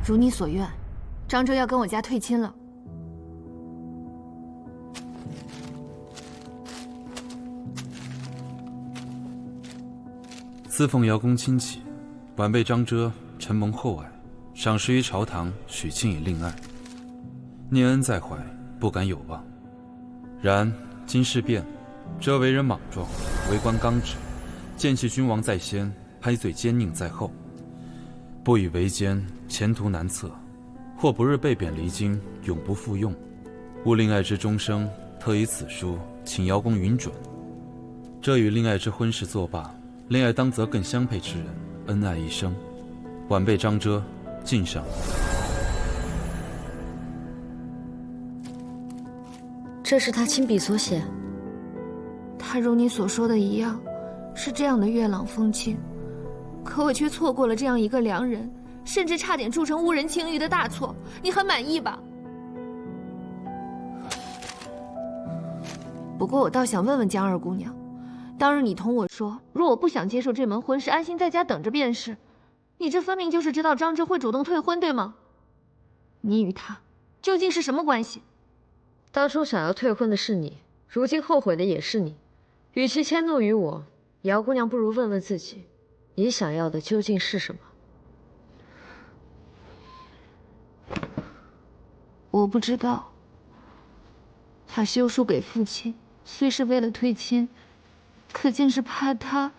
如你所愿，张哲要跟我家退亲了。自奉姚公亲戚，晚辈张哲承蒙厚爱，赏识于朝堂，许卿以令爱。念恩在怀，不敢有忘。然今事变，哲为人莽撞，为官刚直，见其君王在先，拍罪奸佞在后，不以为奸，前途难测。或不日被贬离京，永不复用。勿令爱之终生，特以此书请姚公允准。这与令爱之婚事作罢，令爱当择更相配之人，恩爱一生。晚辈张哲敬上。这是他亲笔所写。他如你所说的一样，是这样的月朗风清，可我却错过了这样一个良人，甚至差点铸成误人情谊的大错。你很满意吧？不过我倒想问问江二姑娘，当日你同我说，若我不想接受这门婚事，安心在家等着便是。你这分明就是知道张哲会主动退婚，对吗？你与他究竟是什么关系？当初想要退婚的是你，如今后悔的也是你。与其迁怒于我，姚姑娘不如问问自己，你想要的究竟是什么？我不知道。他修书给父亲，虽是为了退亲，可竟是怕他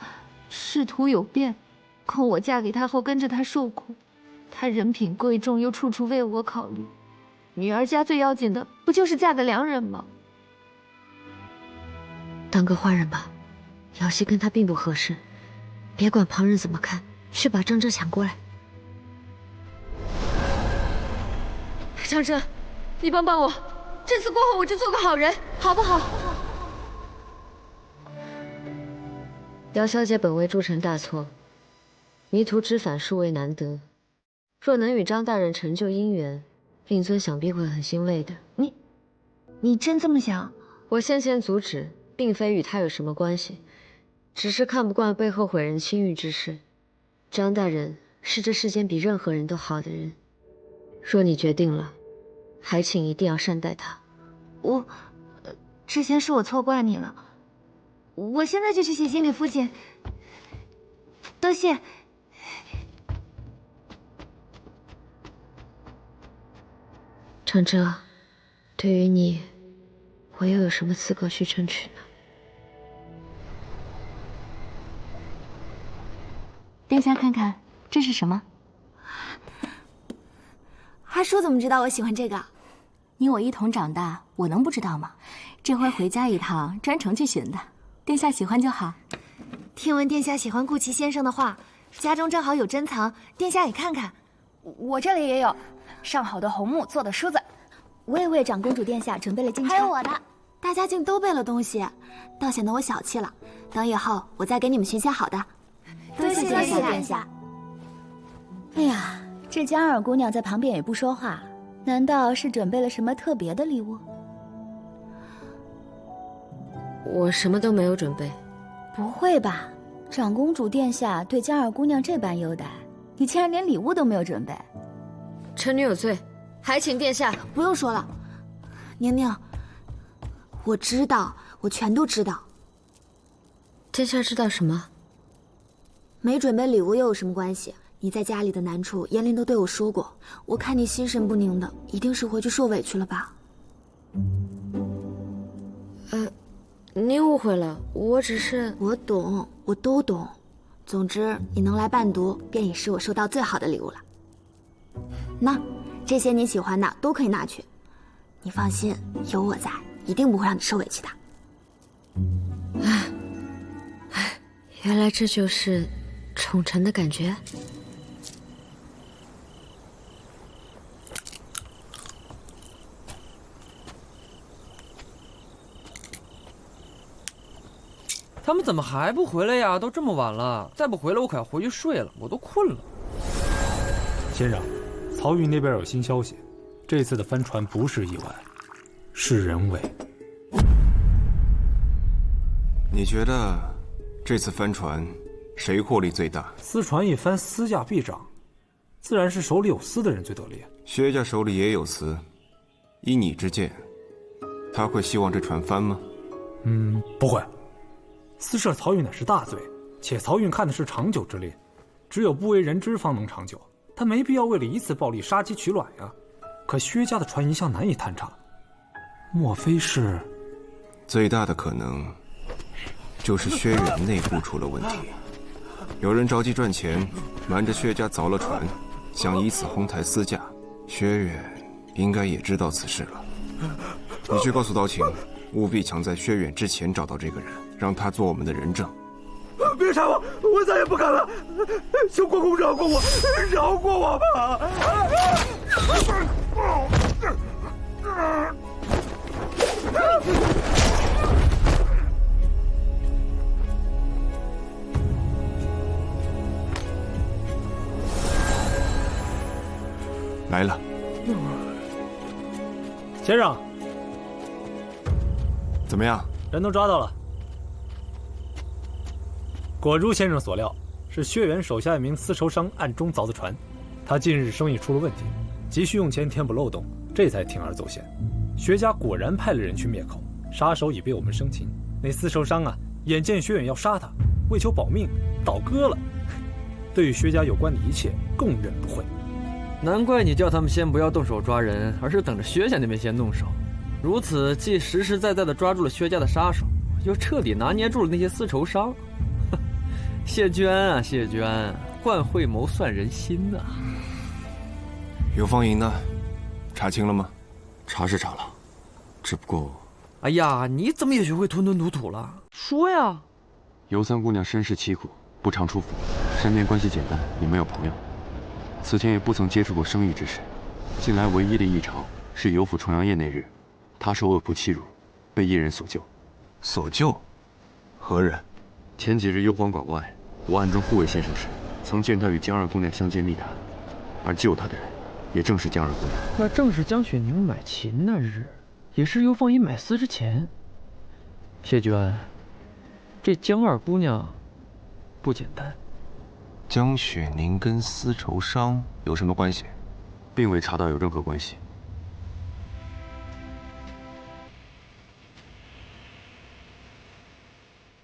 仕途有变，恐我嫁给他后跟着他受苦。他人品贵重，又处处为我考虑。女儿家最要紧的，不就是嫁个良人吗？当个坏人吧，瑶溪跟他并不合适，别管旁人怎么看，去把张哲抢过来。张哲，你帮帮我，这次过后我就做个好人，好不好？姚小姐本为铸成大错，迷途知返殊为难得，若能与张大人成就姻缘，令尊想必会很欣慰的。你真这么想？我先前阻止，并非与他有什么关系，只是看不惯背后毁人清誉之事。张大人是这世间比任何人都好的人，若你决定了，还请一定要善待他。之前是我错怪你了，我现在就去写信给父亲。多谢。张哲，对于你，我又有什么资格去争取呢？殿下看看，这是什么？阿叔怎么知道我喜欢这个？你我一同长大，我能不知道吗？这回回家一趟，专程去寻的。殿下喜欢就好。听闻殿下喜欢顾奇先生的画，家中正好有珍藏，殿下也看看。我这里也有上好的红木做的梳子。我也为长公主殿下准备了金钗。还有我的。大家竟都备了东西，倒显得我小气了。等以后我再给你们寻些好的。多谢殿下。哎呀，这江二姑娘在旁边也不说话，难道是准备了什么特别的礼物？我什么都没有准备。不会吧？长公主殿下对江二姑娘这般优待，你竟然连礼物都没有准备？臣女有罪，还请殿下。不用说了，宁宁，我知道，我全都知道。殿下知道什么？没准备礼物又有什么关系？你在家里的难处，严林都对我说过。我看你心神不宁的，一定是回去受委屈了吧？您误会了，我只是……我懂，我都懂。总之，你能来伴读，便已是我收到最好的礼物了。那这些你喜欢的都可以拿去，你放心，有我在，一定不会让你受委屈的。原来这就是宠臣的感觉。他们怎么还不回来呀？都这么晚了，再不回来我可要回去睡了，我都困了。先生，曹禺那边有新消息，这次的帆船不是意外，是人为。你觉得这次帆船谁获利最大？私船一帆，私价必涨，自然是手里有私的人最得力。薛家手里也有私，依你之见，他会希望这船翻吗？不会。私设曹允乃是大罪，且曹允看的是长久之列，只有不为人知方能长久。他没必要为了一次暴力杀鸡取卵呀。可薛家的船一向难以探查，莫非是？最大的可能就是薛远内部出了问题，有人着急赚钱，瞒着薛家凿了船，想以此哄抬私价。薛远应该也知道此事了。你去告诉刀晴，务必抢在薛远之前找到这个人，让他做我们的人证。别杀我，我再也不敢了！求国公饶过我，饶过我吧！来了，先生，怎么样？人都抓到了。果如先生所料，是薛远手下一名丝绸商暗中凿的船。他近日生意出了问题，急需用钱填补漏洞，这才铤而走险。薛家果然派了人去灭口，杀手已被我们生擒。那丝绸商啊，眼见薛远要杀他，为求保命，倒戈了。对于薛家有关的一切，供认不讳。难怪你叫他们先不要动手抓人，而是等着薛家那边先动手。如此既实实在在地抓住了薛家的杀手，又彻底拿捏住了那些丝绸商。谢娟啊，谢娟，换慧谋算人心呐。游方莹呢？查清了吗？查是查了，只不过……哎呀，你怎么也学会吞吞吐吐了？说呀！尤三姑娘身世凄苦，不常出府，身边关系简单，也没有朋友。此前也不曾接触过生育之事，近来唯一的异常是尤府重阳夜那日，她受恶仆欺辱，被一人所救。所救？何人？前几日幽篁馆外，我暗中护卫先生时，曾见他与江二姑娘相见密谈，而救她的人，也正是江二姑娘。那正是江雪宁买琴那日，也是尤放一买丝之前。谢娟，这江二姑娘不简单。江雪宁跟丝绸商有什么关系？并未查到有任何关系。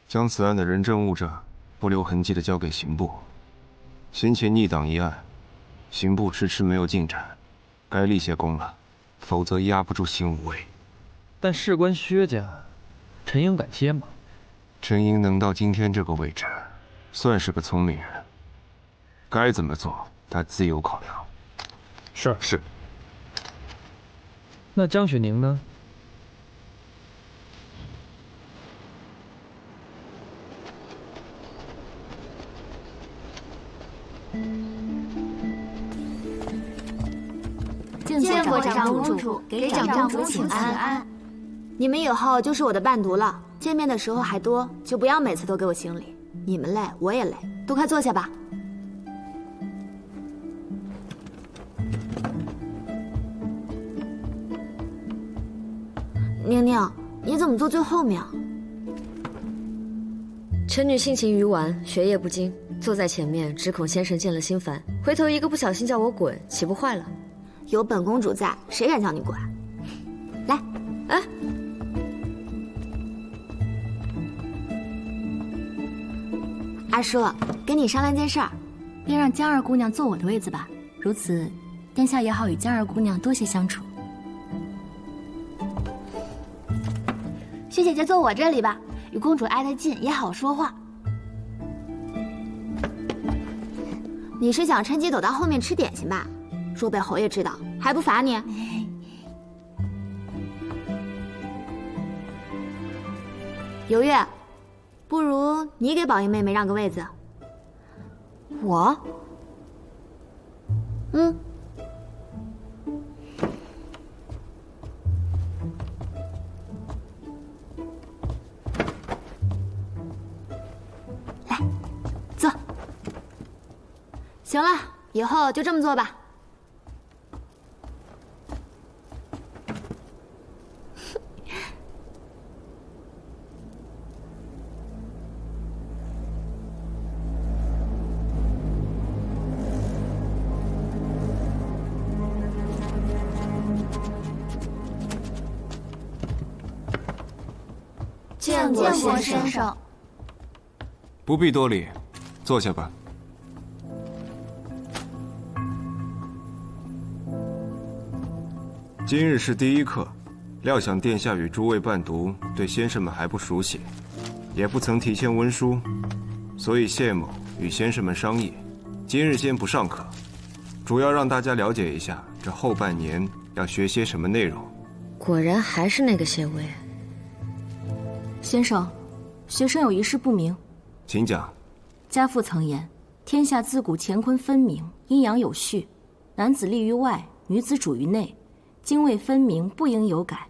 将此案的人证物证不留痕迹地交给刑部。先前逆党一案，刑部迟迟没有进展，该立些功了，否则压不住新无为。但事关薛家，陈英敢接吗？陈英能到今天这个位置，算是个聪明人。该怎么做，他自有考量。是。那江雪宁呢？见过长公主，给长公主请安。你们以后就是我的伴读了，见面的时候还多，就不要每次都给我行礼。你们累，我也累，都快坐下吧。宁宁，你怎么坐最后面啊？臣女性情愚顽，学业不精，坐在前面，只恐先生见了心烦，回头一个不小心叫我滚，岂不坏了？有本公主在，谁敢叫你滚？来，哎，阿叔，跟你商量件事儿，便让江二姑娘坐我的位子吧，如此，殿下也好与江二姑娘多些相处。薛姐姐坐我这里吧，与公主挨得近也好说话。你是想趁机躲到后面吃点心吧？若被侯爷知道，还不罚你？尤月，不如你给宝英妹妹让个位子。我？来，坐。行了，以后就这么做吧。见过先生。不必多礼，坐下吧。今日是第一课，料想殿下与诸位伴读对先生们还不熟悉，也不曾提前温书，所以谢某与先生们商议，今日先不上课，主要让大家了解一下这后半年要学些什么内容。果然还是那个谢薇。先生，学生有一事不明，请讲。家父曾言，天下自古乾坤分明，阴阳有序，男子立于外，女子主于内，泾渭分明，不应有改。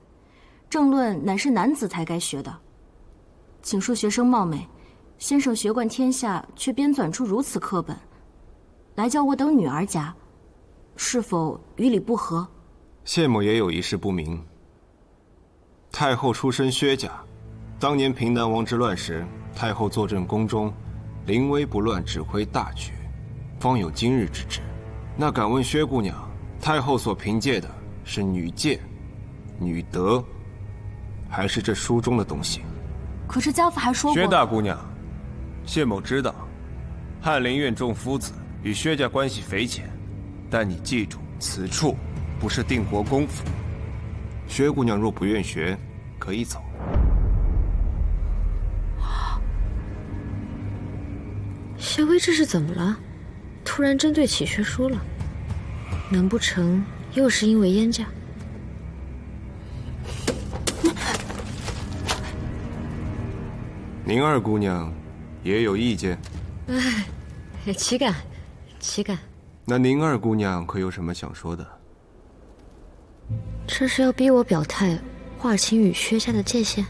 政论乃是男子才该学的，请恕学生冒昧，先生学贯天下，却编纂出如此课本，来教我等女儿家，是否与理不合？谢某也有一事不明。太后出身薛家，当年平南王之乱时，太后坐镇宫中，临危不乱，指挥大局，方有今日之志。那敢问薛姑娘，太后所凭借的是女戒、女德，还是这书中的东西？可是家父还说过，薛大姑娘，谢某知道，翰林院众夫子与薛家关系匪浅，但你记住，此处不是定国公府。薛姑娘若不愿学，可以走。谢薇这是怎么了？突然针对起薛书了？难不成又是因为燕家？宁二姑娘也有意见？哎，岂敢，岂敢。那宁二姑娘可有什么想说的？这是要逼我表态，划清与薛家的界限？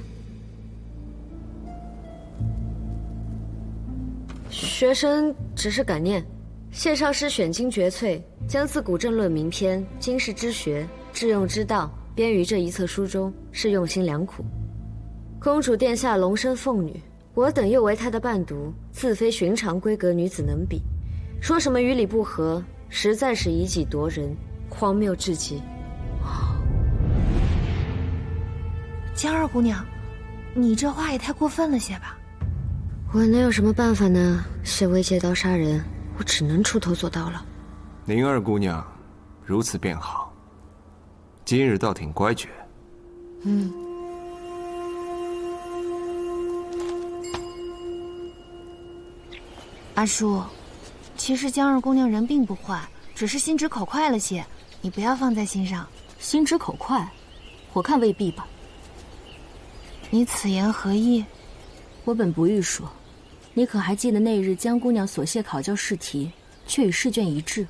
学生只是感念，谢少师选精绝萃，将自古政论名篇、经世之学、致用之道编于这一册书中，是用心良苦。公主殿下龙生凤女，我等又为她的伴读，自非寻常闺阁女子能比。说什么与理不合，实在是以己夺人，荒谬至极。江二姑娘，你这话也太过分了些吧？我能有什么办法呢？谢薇借刀杀人，我只能出头做刀了。宁二姑娘如此便好，今日倒挺乖觉。阿叔，其实江二姑娘人并不坏，只是心直口快了些，你不要放在心上。心直口快，我看未必吧。你此言何意？我本不欲说，你可还记得那日江姑娘所谢考教试题，却与试卷一致？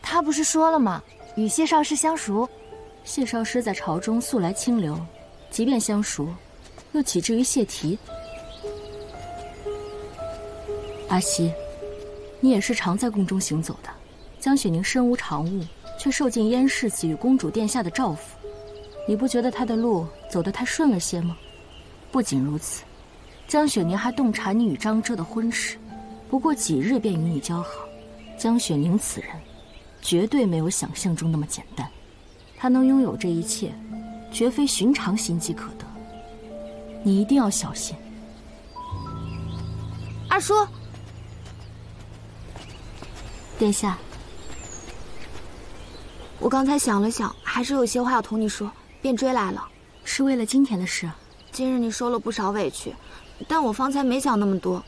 她不是说了吗？与谢少师相熟。谢少师在朝中素来清流，即便相熟，又岂至于谢题？阿西，你也是常在宫中行走的。江雪宁身无长物，却受尽燕世子与公主殿下的照拂，你不觉得她的路走得太顺了些吗？不仅如此，江雪宁还洞察你与张遮的婚事，不过几日便与你交好。江雪宁此人，绝对没有想象中那么简单。她能拥有这一切，绝非寻常心机可得。你一定要小心。二叔，殿下，我刚才想了想，还是有些话要同你说，便追来了。是为了今天的事？今日你受了不少委屈，但我方才没想那么多，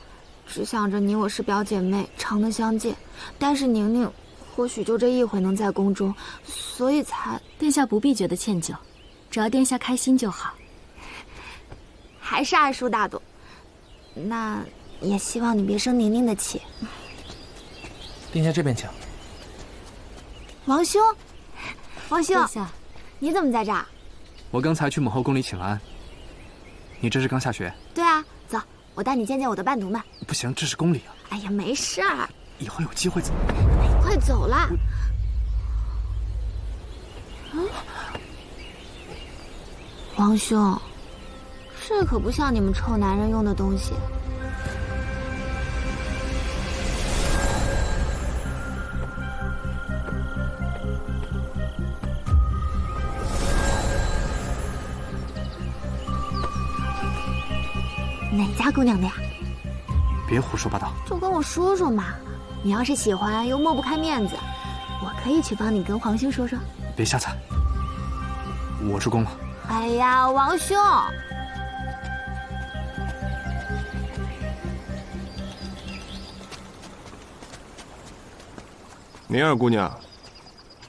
只想着你我是表姐妹，常能相见。但是宁宁或许就这一回能在宫中，所以才……殿下不必觉得歉疚，只要殿下开心就好。还是二叔大度，那也希望你别生宁宁的气。殿下这边请。王兄，王兄，殿下，你怎么在这儿？我刚才去母后宫里请安。你这是刚下学？对啊，走，我带你见见我的伴读们。不行，这是宫里啊。哎呀，没事儿，以后有机会走。快走啦！王兄，这可不像你们臭男人用的东西。哪家姑娘的呀？别胡说八道。就跟我说说嘛。你要是喜欢又抹不开面子，我可以去帮你跟皇兄说说。别瞎猜，我出宫了。哎呀，王兄，宁儿姑娘，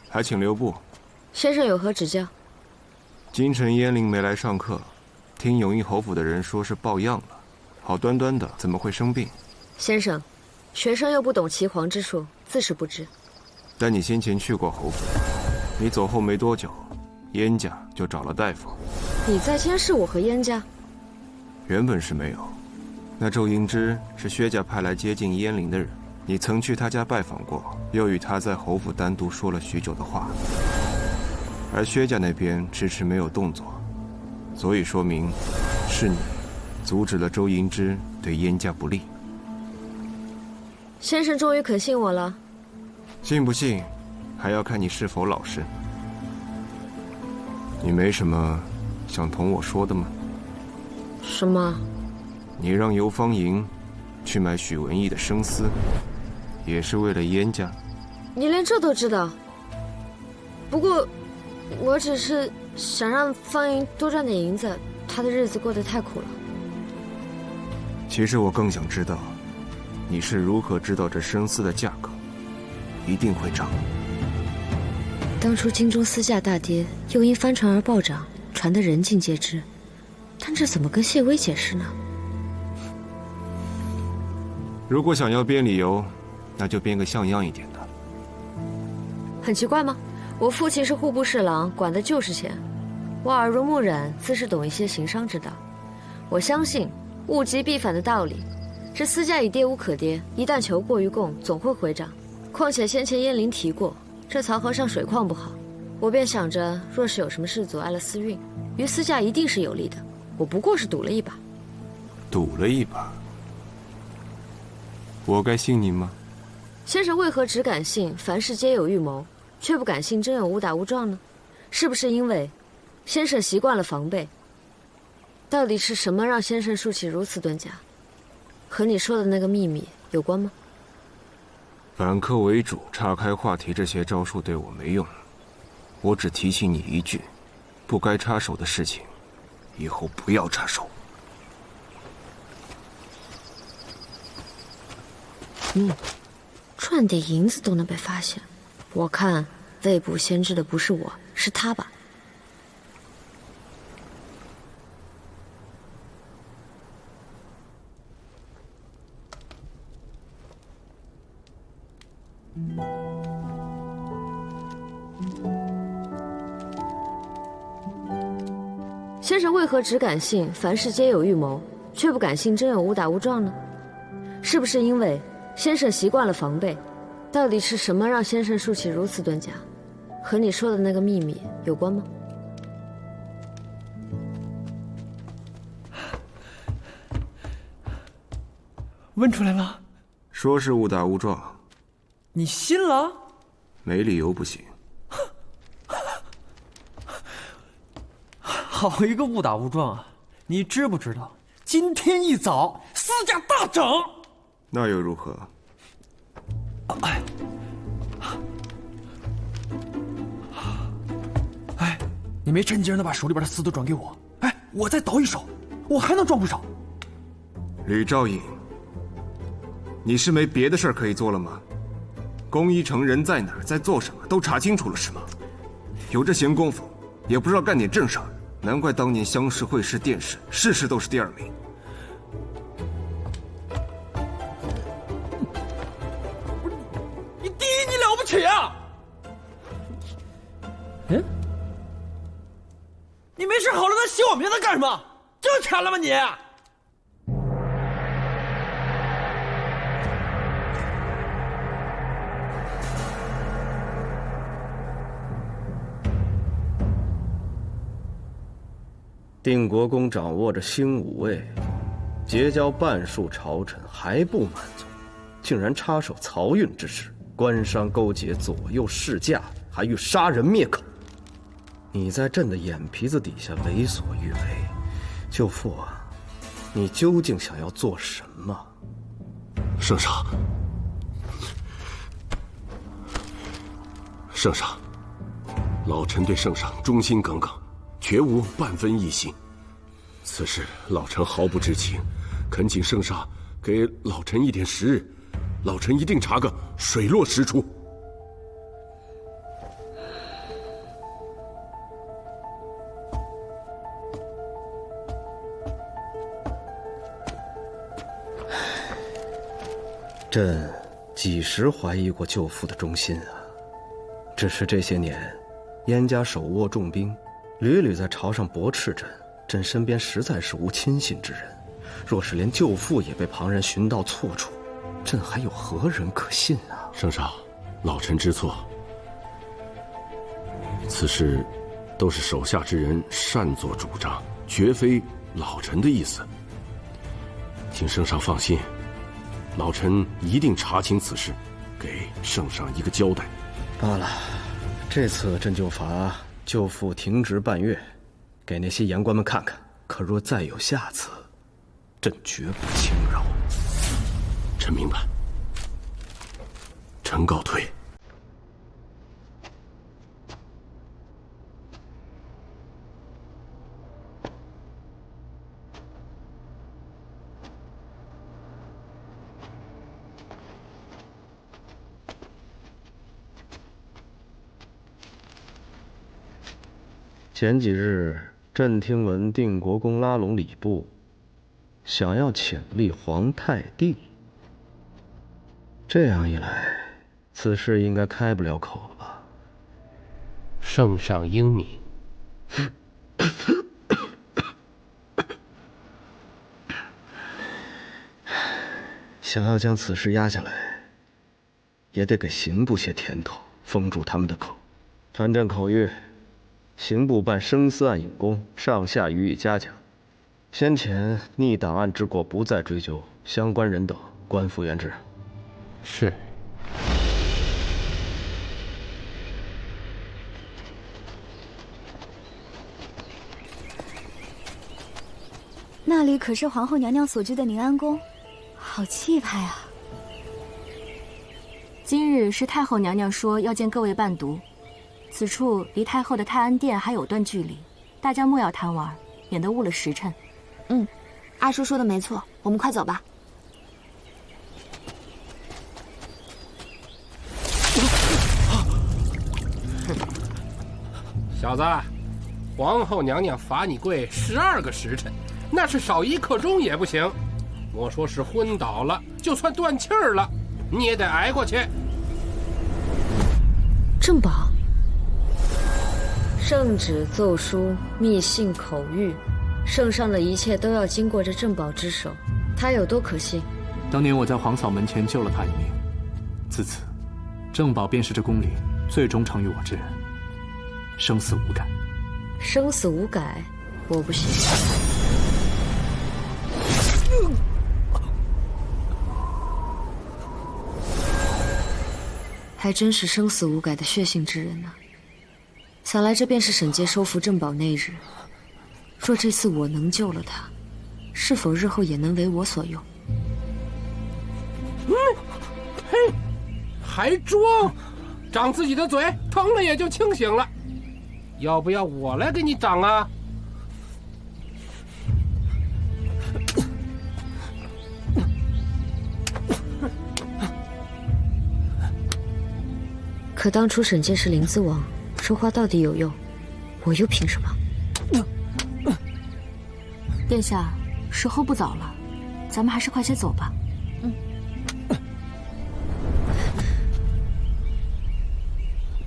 还请留步。先生有何指教？京城燕陵没来上课，听永义侯府的人说是抱恙了，好端端的怎么会生病？先生，学生又不懂岐黄之术，自是不知。但你先前去过侯府，你走后没多久，燕家就找了大夫。你在监视我和燕家？原本是没有，那周英之是薛家派来接近燕陵的人，你曾去他家拜访过，又与他在侯府单独说了许久的话，而薛家那边迟迟没有动作，所以说明是你阻止了周英之对燕家不利。先生终于肯信我了。信不信，还要看你是否老实。你没什么想同我说的吗？什么？你让游方莹去买许文义的生丝，也是为了燕家？你连这都知道？不过，我只是想让方莹多赚点银子，她的日子过得太苦了。其实我更想知道，你是如何知道这生丝的价格一定会涨？当初京中丝价大跌，又因帆船而暴涨，传得人尽皆知。但这怎么跟谢薇解释呢？如果想要编理由，那就编个像样一点的。很奇怪吗？我父亲是户部侍郎，管的就是钱。我耳濡目染，自是懂一些行商之道。我相信物极必反的道理。这丝价已跌无可跌，一旦求过于供，总会回涨。况且先前燕陵提过，这曹河上水况不好，我便想着，若是有什么事阻碍了丝运，于丝价一定是有利的。我不过是赌了一把。赌了一把？我该信你吗？先生为何只敢信凡事皆有预谋，却不敢信真有误打误撞呢？是不是因为先生习惯了防备？到底是什么让先生竖起如此盾甲？和你说的那个秘密有关吗？反客为主，岔开话题，这些招数对我没用。我只提醒你一句，不该插手的事情，以后不要插手。赚点银子都能被发现，我看未卜先知的不是我，是他吧。先生为何只敢信凡事皆有预谋，却不敢信真有误打误撞呢？是不是因为先生习惯了防备？到底是什么让先生竖起如此盾甲？和你说的那个秘密有关吗？问出来了。说是误打误撞，你信了？没理由不信。好一个误打误撞啊！你知不知道，今天一早丝价大涨？那又如何？哎，你没趁机让他把手里边的丝都转给我，哎，我再倒一手，我还能赚不少。吕兆颖，你是没别的事儿可以做了吗？宫一城人在哪儿，在做什么，都查清楚了是吗？有这闲工夫，也不知道干点正事儿。难怪当年乡试、会试、殿试，事事都是第2名。你第一，你了不起啊！你没事好了，那洗我名字干什么？挣钱了吗你？定国公掌握着新5位，结交半数朝臣还不满足，竟然插手漕运之事，官商勾结，左右市价，还欲杀人灭口。你在朕的眼皮子底下为所欲为，舅父啊，你究竟想要做什么？圣上，圣上，老臣对圣上忠心耿耿，绝无半分异心。此事老臣毫不知情，恳请圣上给老臣一点时日，老臣一定查个水落石出。朕几时怀疑过舅父的忠心啊？只是这些年，燕家手握重兵，屡屡在朝上驳斥朕，朕身边实在是无亲信之人。若是连舅父也被旁人寻到错处，朕还有何人可信啊？圣上，老臣知错。此事都是手下之人擅作主张，绝非老臣的意思。请圣上放心，老臣一定查清此事，给圣上一个交代。罢了，这次朕就罚舅父停职半月，给那些言官们看看。可若再有下次，朕绝不轻饶。臣明白。臣告退。前几日，朕听闻定国公拉拢礼部，想要请立皇太帝。这样一来，此事应该开不了口了吧？圣上英明。想要将此事压下来，也得给刑部些甜头，封住他们的口。传朕口谕。刑部办生私案引供，上下予以嘉奖。先前逆档案之过不再追究，相关人等官复原职。是。那里可是皇后娘娘所居的宁安宫，好气派啊！今日是太后娘娘说要见各位伴读。此处离太后的太安殿还有段距离，大家莫要贪玩，免得误了时辰。阿叔说的没错，我们快走吧。小子，皇后娘娘罚你跪12个时辰，那是少1刻钟也不行。莫说是昏倒了，就算断气儿了，你也得挨过去。正宝。圣旨、奏书、密信、口谕，圣上的一切都要经过这正宝之手，他有多可信？当年我在皇嫂门前救了他一命，自此，正宝便是这宫里最忠诚于我之人，生死无改。生死无改，我不信。还真是生死无改的血性之人呢。想来这便是沈杰收服正宝那日。若这次我能救了他，是否日后也能为我所用？嘿，还装？长自己的嘴，疼了也就清醒了。要不要我来给你长啊？可当初沈杰是灵子王，说话到底有用，我又凭什么？殿下，时候不早了，咱们还是快些走吧。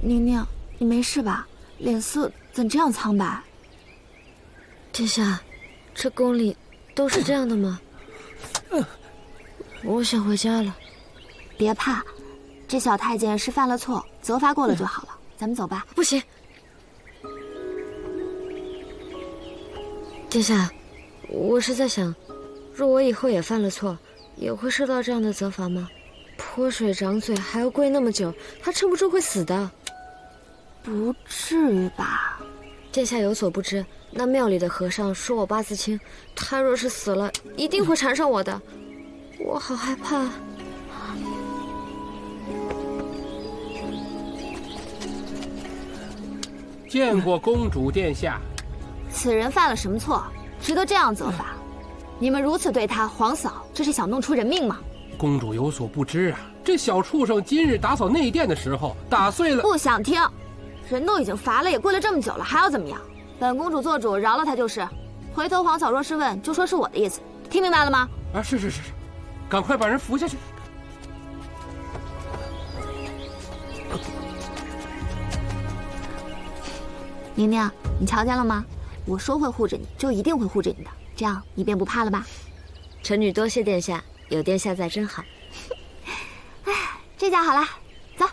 宁宁，你没事吧？脸色怎这样苍白？殿下，这宫里都是这样的吗？我想回家了。别怕，这小太监是犯了错，责罚过了就好了。咱们走吧。不行，殿下，我是在想，若我以后也犯了错，也会受到这样的责罚吗？泼水掌嘴还要跪那么久，他撑不住会死的。不至于吧？殿下有所不知，那庙里的和尚说我八字轻，他若是死了，一定会缠上我的。我好害怕。见过公主殿下。此人犯了什么错，值得这样责罚？你们如此对他，皇嫂，这是想弄出人命吗？公主有所不知啊，这小畜生今日打扫内殿的时候打碎了。不想听，人都已经罚了，也跪了这么久了，还要怎么样？本公主做主，饶了他就是。回头皇嫂若是问，就说是我的意思，听明白了吗？啊，是，赶快把人扶下去。宁宁，你瞧见了吗？我说会护着你，就一定会护着你的，这样你便不怕了吧？臣女多谢殿下，有殿下在真好。哎，这下好了，走。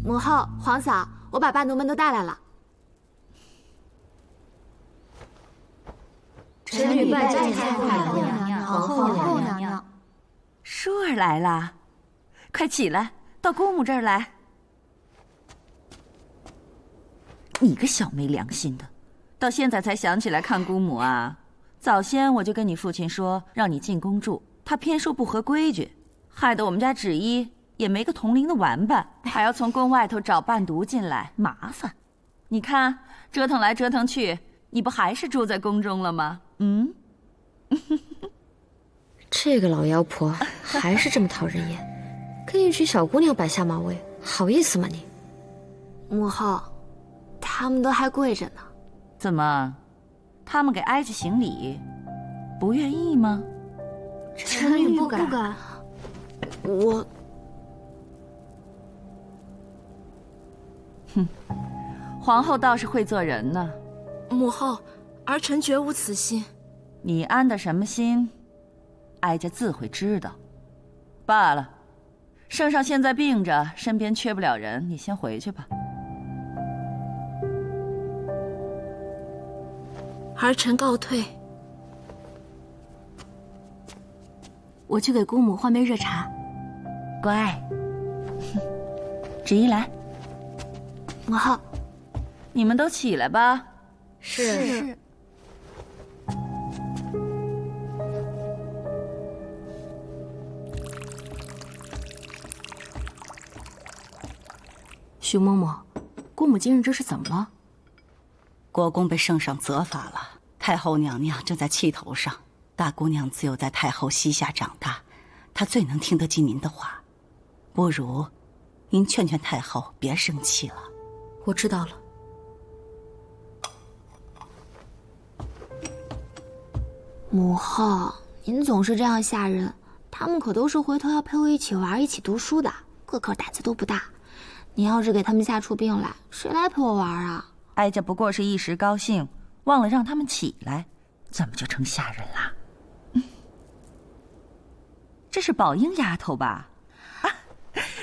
母后、皇嫂，我把伴奴们都带来了。臣女拜见太后娘娘、皇后娘娘。舒儿来了，快起来，到姑母这儿来。你个小没良心的，到现在才想起来看姑母啊？早先我就跟你父亲说，让你进宫住，他偏说不合规矩，害得我们家芷衣也没个同龄的玩伴，还要从宫外头找伴读进来，麻烦。你看折腾来折腾去，你不还是住在宫中了吗？这个老妖婆还是这么讨人厌，跟一群小姑娘摆下马威，好意思吗你？母后，他们都还跪着呢。怎么，他们给哀家行礼，不愿意吗？臣女不敢。我，皇后倒是会做人呢。母后，儿臣绝无此心。你安的什么心？哀家自会知道。罢了，圣上现在病着，身边缺不了人，你先回去吧。儿臣告退。我去给姑母换杯热茶。乖。芷衣来。母后，你们都起来吧。是。徐嬷嬷，姑母今日这是怎么了？国公被圣上责罚了，太后娘娘正在气头上。大姑娘自幼在太后膝下长大，她最能听得进您的话。不如，您劝劝太后别生气了。我知道了。母后，您总是这样吓人，他们可都是回头要陪我一起玩、一起读书的，个个胆子都不大。你要是给他们吓出病来，谁来陪我玩啊？哀家不过是一时高兴，忘了让他们起来，怎么就成吓人啦？这是宝英丫头吧？啊，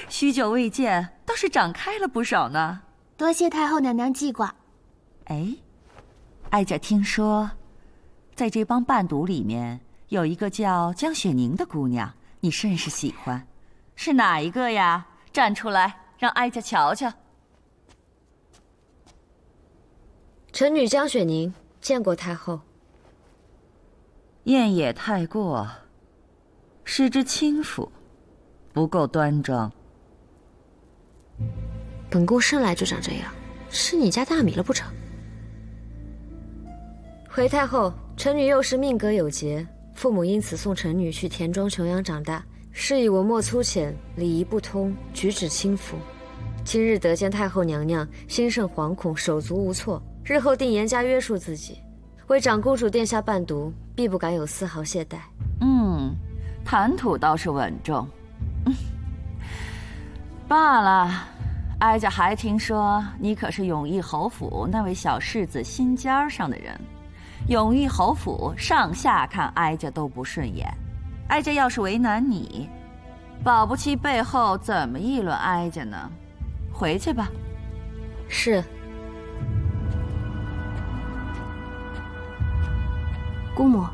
许久未见，倒是长开了不少呢。多谢太后娘娘记挂。哎，哀家听说，在这帮伴读里面有一个叫江雪宁的姑娘，你甚是喜欢，是哪一个呀？站出来，让哀家瞧瞧。臣女江雪宁见过太后。燕也太过，是只轻浮，不够端庄。本宫生来就长这样，吃你家大米了不成？回太后，臣女幼时命格有劫，父母因此送臣女去田庄穷养长大，是以文墨粗浅，礼仪不通，举止轻浮。今日得见太后娘娘，心甚惶恐，手足无措，日后定严加约束自己，为长公主殿下伴读，必不敢有丝毫懈怠。谈吐倒是稳重。罢了，哀家还听说你可是永义侯府那位小世子心尖上的人。永义侯府上下看哀家都不顺眼，哀家要是为难你，保不齐背后怎么议论哀家呢？回去吧。是。姑母，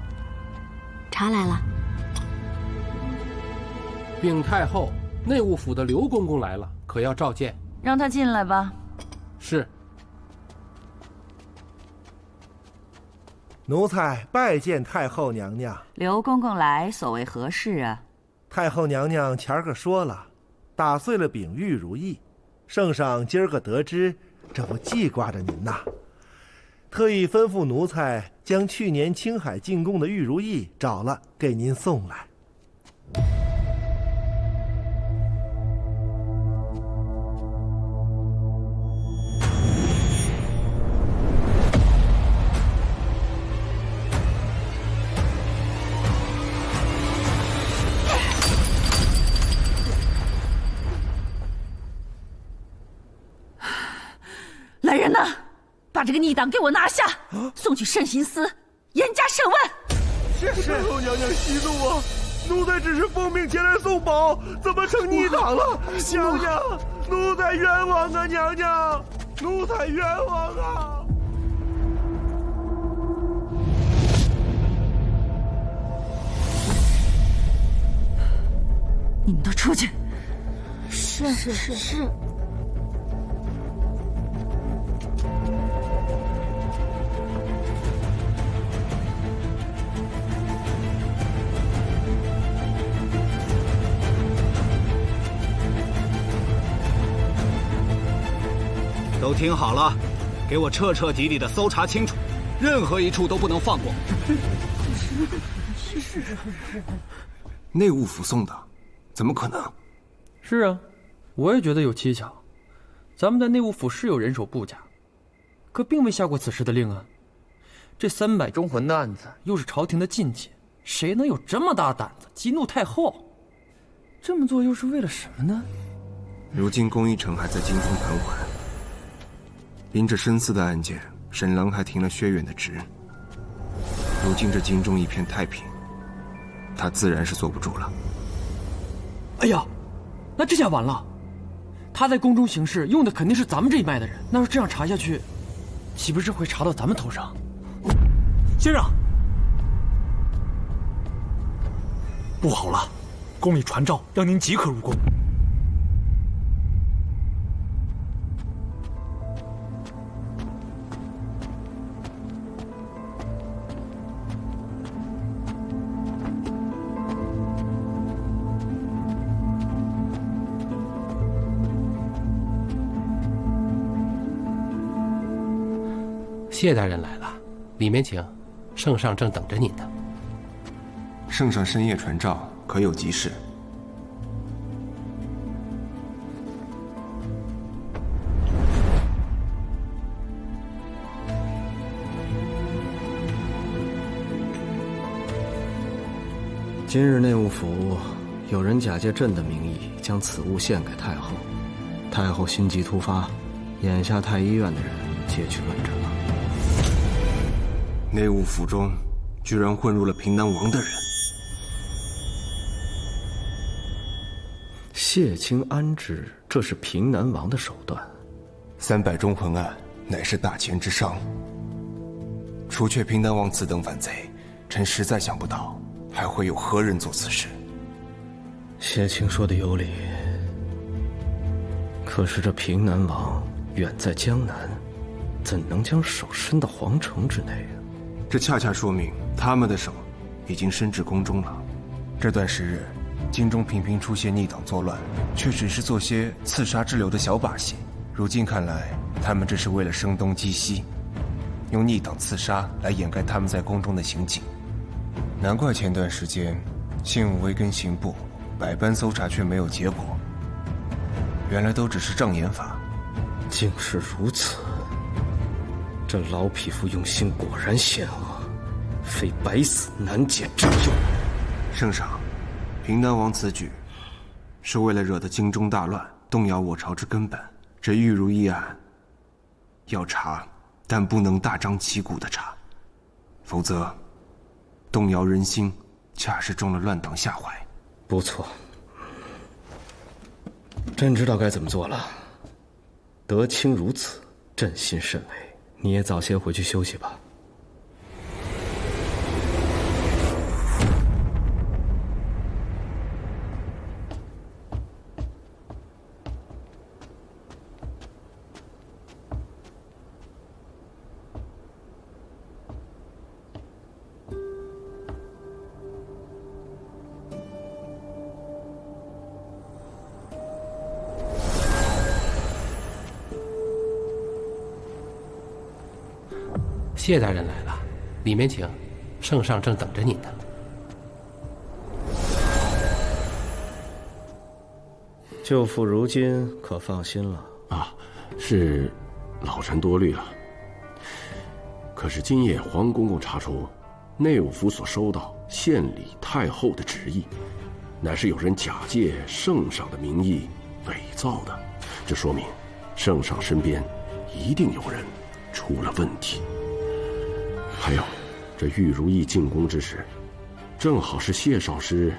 茶来了。禀太后，内务府的刘公公来了，可要召见。让他进来吧。是。奴才拜见太后娘娘。刘公公来，所谓何事啊？太后娘娘前儿个说了，打碎了饼玉如意。圣上今儿个得知，这不记挂着您呐，特意吩咐奴才将去年青海进贡的玉如意找了，给您送来。来人呐，把这个逆党给我拿下，送去慎刑司严加审问。是太后娘娘息怒啊！奴才只是奉命前来送宝，怎么成逆党了？娘娘，奴才冤枉啊！娘娘，奴才冤枉啊！你们都出去。是。都听好了，给我彻彻底底的搜查清楚，任何一处都不能放过。内务府送的，怎么可能？是啊，我也觉得有蹊跷。咱们的内务府是有人手布甲，可并未下过此事的令啊。这300忠魂的案子又是朝廷的禁忌，谁能有这么大胆子激怒太后？这么做又是为了什么呢？如今宫一城还在京中盘桓，因这申司的案件，沈郎还停了薛远的职。如今这京中一片太平，他自然是坐不住了。哎呀，那这下完了！他在宫中行事用的肯定是咱们这一脉的人，那要这样查下去，岂不是会查到咱们头上？先生，不好了，宫里传召，让您即刻入宫。谢大人来了，里面请。圣上正等着您呢。圣上深夜传召，可有急事？今日内务府有人假借朕的名义将此物献给太后，太后心急突发，眼下太医院的人皆去问诊了。内务府中居然混入了平南王的人。谢卿安置，这是平南王的手段。300忠魂案乃是大钱之商，除却平南王此等反贼，臣实在想不到还会有何人做此事。谢卿说的有理，可是这平南王远在江南，怎能将手伸到皇城之内啊？这恰恰说明他们的手已经伸至宫中了。这段时日，京中频频出现逆党作乱，却只是做些刺杀之流的小把戏。如今看来，他们这是为了声东击西，用逆党刺杀来掩盖他们在宫中的行径。难怪前段时间，信武卫跟刑部百般搜查却没有结果，原来都只是障眼法。竟是如此，这老匹夫用心果然险恶，非百死难解之忧。圣上，平南王此举是为了惹得京中大乱，动摇我朝之根本。这玉如意案要查，但不能大张旗鼓的查，否则动摇人心，恰是中了乱党下怀。不错，朕知道该怎么做了。得卿如此，朕心甚慰。你也早些回去休息吧。谢大人来了，里面请，圣上正等着您呢。舅父如今可放心了啊？是，老臣多虑了。可是今夜黄公公查出，内务府所收到献礼太后的旨意，乃是有人假借圣上的名义伪造的。这说明，圣上身边一定有人出了问题。还有，这玉如意进宫之时，正好是谢少师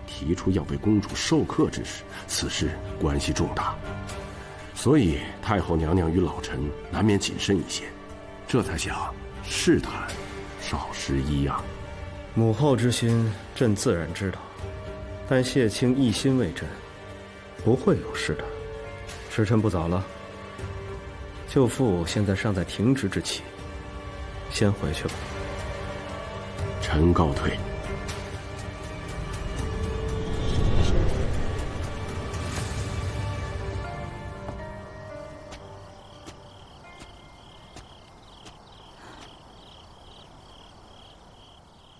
提出要为公主授课之时，此事关系重大，所以太后娘娘与老臣难免谨慎一些，这才想试探少师一样。母后之心，朕自然知道，但谢卿一心为朕，不会有事的。时辰不早了，舅父现在尚在停职之期，先回去吧。臣告退。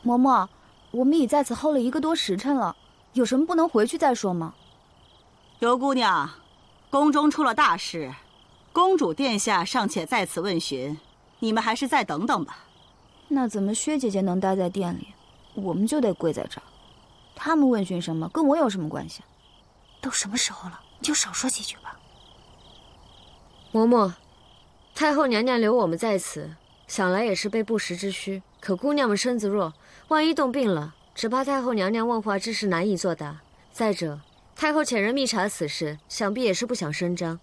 嬷嬷，我们已在此候了1个多时辰了，有什么不能回去再说吗？尤姑娘，宫中出了大事，公主殿下尚且在此问询，你们还是再等等吧。那怎么薛姐姐能待在店里，我们就得跪在这儿？他们问询什么，跟我有什么关系？都什么时候了，你就少说几句吧。嬷嬷，太后娘娘留我们在此，想来也是备不时之需。可姑娘们身子弱，万一冻病了，只怕太后娘娘问话之事难以作答。再者，太后遣人密查此事，想必也是不想声张。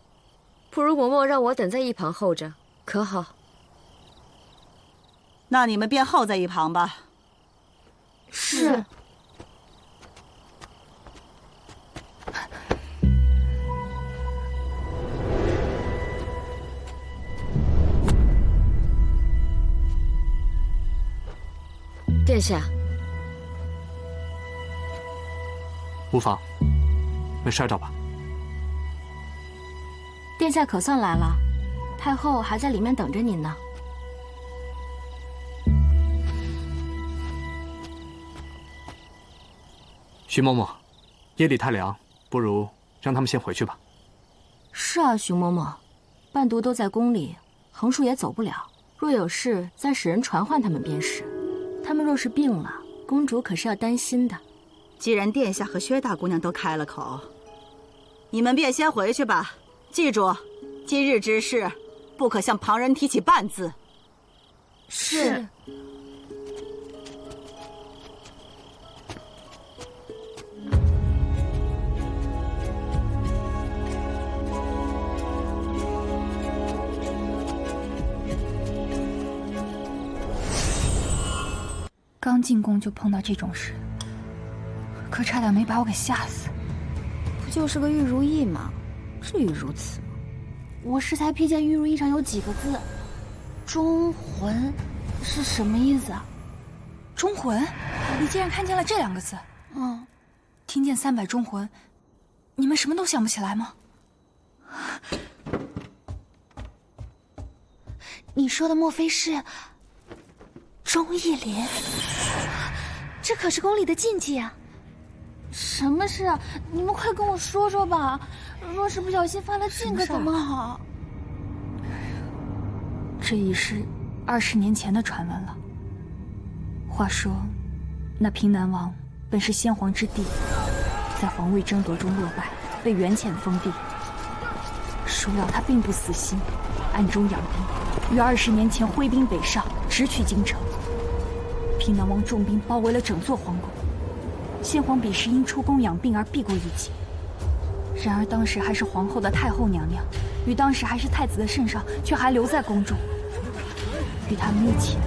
不如嬷嬷让我等在一旁候着，可好？那你们便候在一旁吧。是。殿下，无妨，没摔着吧？殿下可算来了，太后还在里面等着您呢。徐嬷嬷，夜里太凉，不如让他们先回去吧。是啊，徐嬷嬷，伴读都在宫里，横竖也走不了。若有事，再使人传唤他们便是。他们若是病了，公主可是要担心的。既然殿下和薛大姑娘都开了口，你们便先回去吧。记住，今日之事，不可向旁人提起半字。是。刚进宫就碰到这种事，可差点没把我给吓死。不就是个玉如意吗？至于如此吗？我适才瞥见玉如意上有几个字，忠魂，是什么意思啊？忠魂？你竟然看见了这2个字？嗯，听见300忠魂，你们什么都想不起来吗？你说的莫非是忠义林？这可是宫里的禁忌啊！什么事啊？你们快跟我说说吧！若是不小心犯了禁，可怎么好？这已是20年前的传闻了。话说，那平南王本是先皇之弟，在皇位争夺中落败，被远遣封地。孰料他并不死心，暗中养兵，于20年前挥兵北上，直取京城。平南王重兵包围了整座皇宫，先皇彼时因出宫养病而避过一劫。然而当时还是皇后的太后娘娘，与当时还是太子的圣上却还留在宫中。与他们一起的，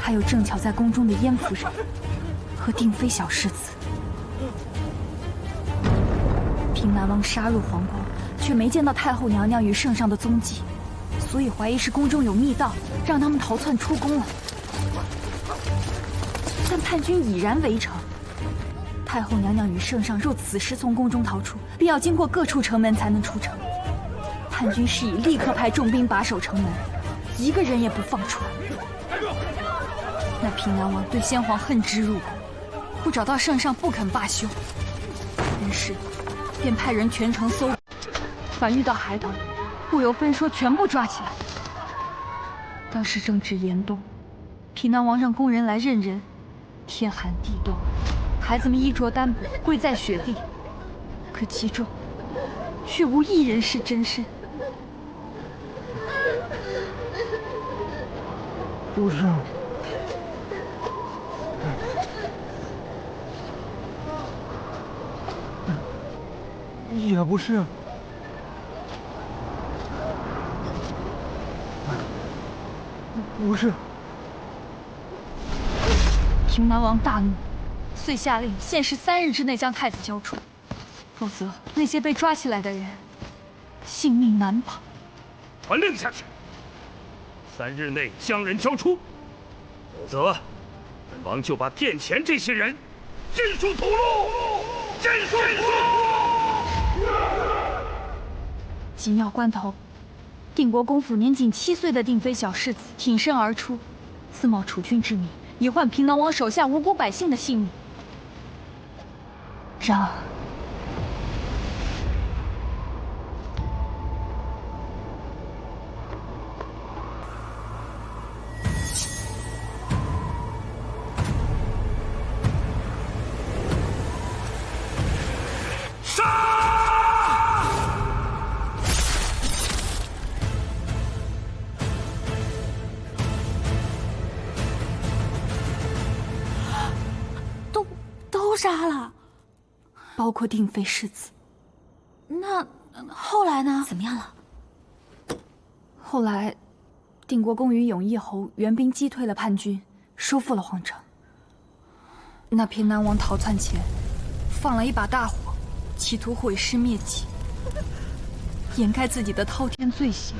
还有正巧在宫中的燕夫人和定妃小世子。平南王杀入皇宫，却没见到太后娘娘与圣上的踪迹，所以怀疑是宫中有密道，让他们逃窜出宫了。但叛军已然围城，太后娘娘与圣上若此时从宫中逃出，必要经过各处城门才能出城。叛军是以立刻派重兵把守城门，一个人也不放出来。那平南王对先皇恨之入骨，不找到圣上不肯罢休，于是便派人全城搜捕，凡遇到孩童，不由分说全部抓起来。当时正值严冬，平南王让工人来认人，天寒地冻，孩子们衣着单薄，跪在雪地，可其中却无一人是真身。不是，也不是，不是。平南王大怒，遂下令限时3日之内将太子交出，否则那些被抓起来的人性命难保。传令下去，3日内将人交出，否则本王就把殿前这些人尽数屠戮！尽数屠戮！紧要关头，定国公府年仅7岁的定妃小世子挺身而出，自冒储君之名，以换平南王手下无辜百姓的性命。然而，都杀了，包括定妃世子。那后来呢？怎么样了？后来，定国公与永义侯援兵击退了叛军，收复了皇城。那平南王逃窜前，放了一把大火，企图毁尸灭迹，掩盖自己的滔天罪行。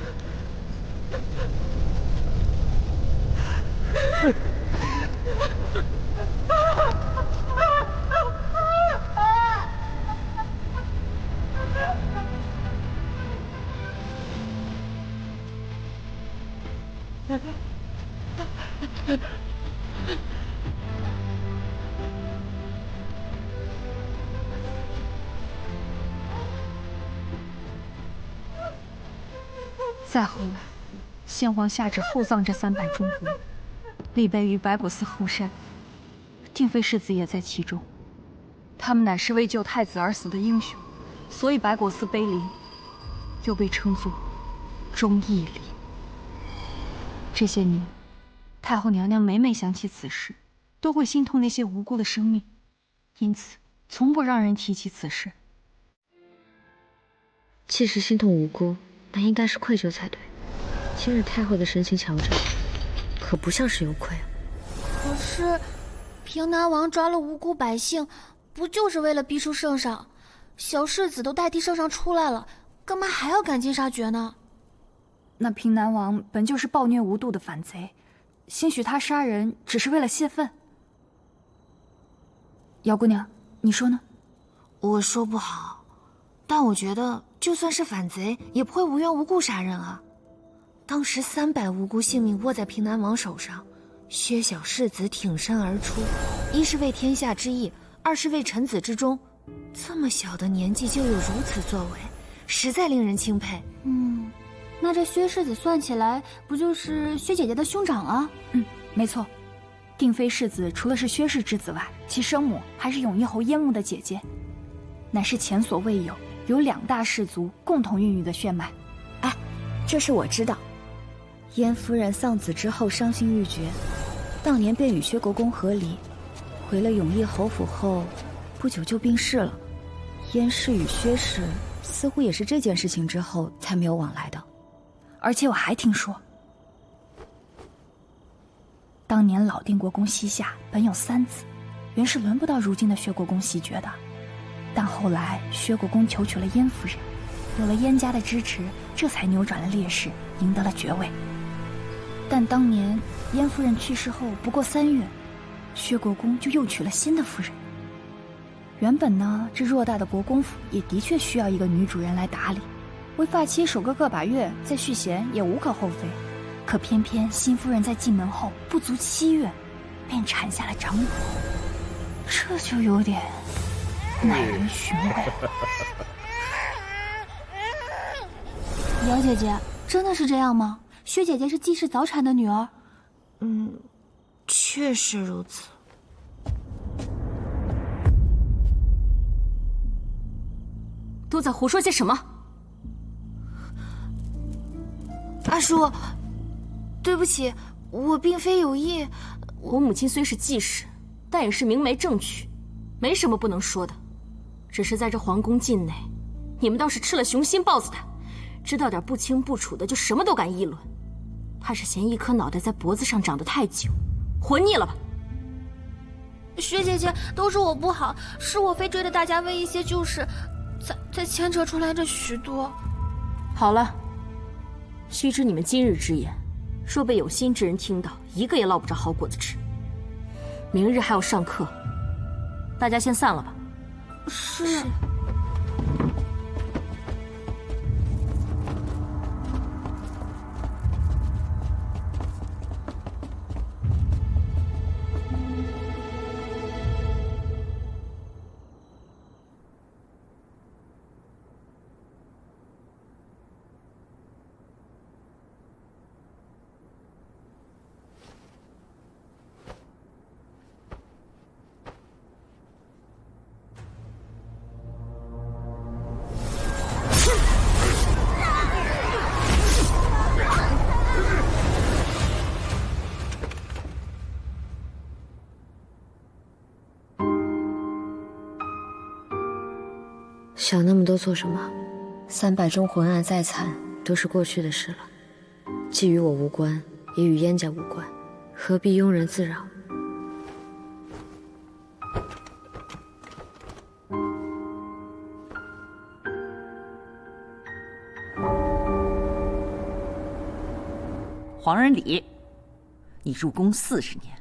再后来，先皇下旨厚葬这3百忠骨，立碑于白果寺后山，定妃世子也在其中。他们乃是为救太子而死的英雄，所以白果寺碑林又被称作忠义林。这些年，太后娘娘每每想起此事，都会心痛那些无辜的生命，因此从不让人提起此事。既是心痛无辜，那应该是愧疚才对。今日太后的神情瞧着，可不像是有愧啊。可是，平南王抓了无辜百姓，不就是为了逼出圣上？小世子都代替圣上出来了，干嘛还要赶尽杀绝呢？那平南王本就是暴虐无度的反贼，兴许他杀人只是为了泄愤。姚姑娘，你说呢？我说不好，但我觉得就算是反贼，也不会无缘无故杀人啊。当时300无辜性命握在平南王手上，薛小世子挺身而出，一是为天下之义，二是为臣子之忠。这么小的年纪就有如此作为，实在令人钦佩。那这薛世子算起来，不就是薛姐姐的兄长啊？没错。定妃世子除了是薛氏之子外，其生母还是永义侯燕牧的姐姐，乃是前所未有由2大氏族共同孕育的血脉。哎，这事我知道。燕夫人丧子之后伤心欲绝，当年便与薛国公和离，回了永义侯府后，不久就病逝了。燕氏与薛氏似乎也是这件事情之后才没有往来的。而且我还听说，当年老定国公膝下本有3子，原是轮不到如今的薛国公袭爵的。但后来薛国公求娶了燕夫人，有了燕家的支持，这才扭转了劣势，赢得了爵位。但当年燕夫人去世后不过3月，薛国公就又娶了新的夫人。原本呢，这偌大的国公府也的确需要一个女主人来打理，为发妻守个把月再续弦也无可厚非。可可偏偏新夫人在进门后不足7月，便产下了长女，这就有点耐人寻味。姚姐姐，真的是这样吗？薛姐姐是季氏早产的女儿？确实如此。都在胡说些什么？阿叔，对不起，我并非有意。我母亲虽是季氏，但也是明媒正娶，没什么不能说的。只是在这皇宫境内，你们倒是吃了雄心豹子胆，知道点不清不楚的就什么都敢议论，怕是嫌一颗脑袋在脖子上长得太久，活腻了吧？薛姐姐，都是我不好，是我非追着大家为一些旧事，才牵扯出来这许多。好了，须知你们今日之言，若被有心之人听到，一个也落不着好果子吃。明日还要上课，大家先散了吧。是。想那么多做什么？300宗浑案再惨，都是过去的事了，既与我无关，也与燕家无关，何必庸人自扰？黄仁礼，你入宫40年，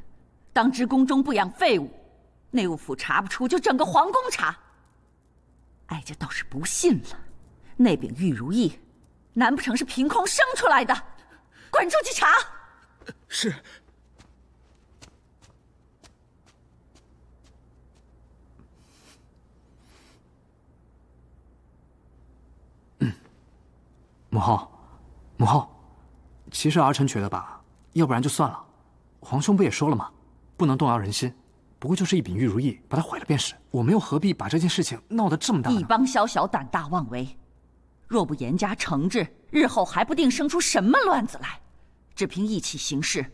当知宫中不养废物，内务府查不出，就整个皇宫查。哀家倒是不信了，那柄玉如意，难不成是凭空生出来的？滚出去查！是。母后，母后，其实儿臣觉得吧，要不然就算了。皇兄不也说了吗？不能动摇人心。不过就是一柄玉如意，把它毁了便是。我们又何必把这件事情闹得这么大呢？一帮宵小胆大妄为，若不严加惩治，日后还不定生出什么乱子来。只凭一起行事，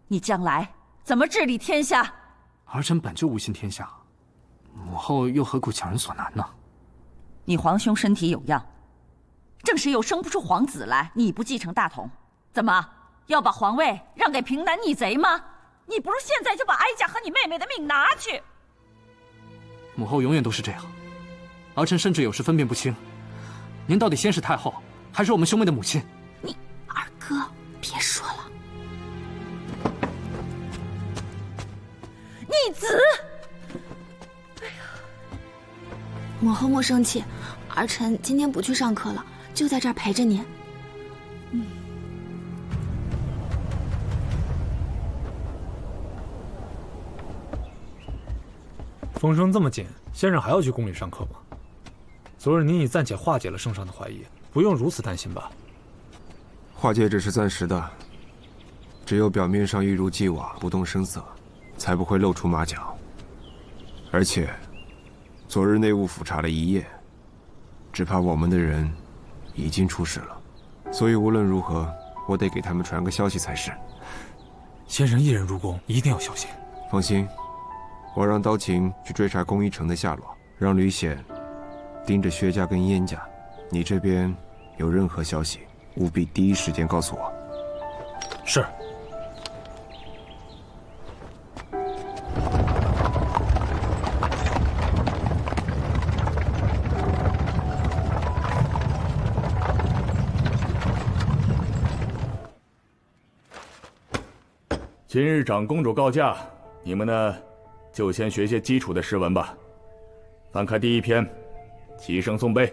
你将来怎么治理天下？儿臣本就无心天下，母后又何苦强人所难呢？你皇兄身体有恙，正时又生不出皇子来，你不继承大统，怎么要把皇位让给平南逆贼吗？你不如现在就把哀家和你妹妹的命拿去。母后永远都是这样，儿臣甚至有时分辨不清，您到底先是太后，还是我们兄妹的母亲？你二哥，别说了。逆子！哎呀，母后莫生气，儿臣今天不去上课了，就在这儿陪着您。风声这么紧，先生还要去宫里上课吗？昨日您已暂且化解了圣上的怀疑，不用如此担心吧？化解只是暂时的，只有表面上一如既往不动声色，才不会露出马脚。而且，昨日内务府查了一夜，只怕我们的人已经出事了，所以无论如何，我得给他们传个消息才是。先生一人入宫，一定要小心。放心。我让刀琴去追查宫一城的下落，让吕显盯着薛家跟燕家。你这边有任何消息，务必第一时间告诉我。是。今日长公主告假，你们呢？就先学些基础的诗文吧。翻开第1篇，齐声诵背。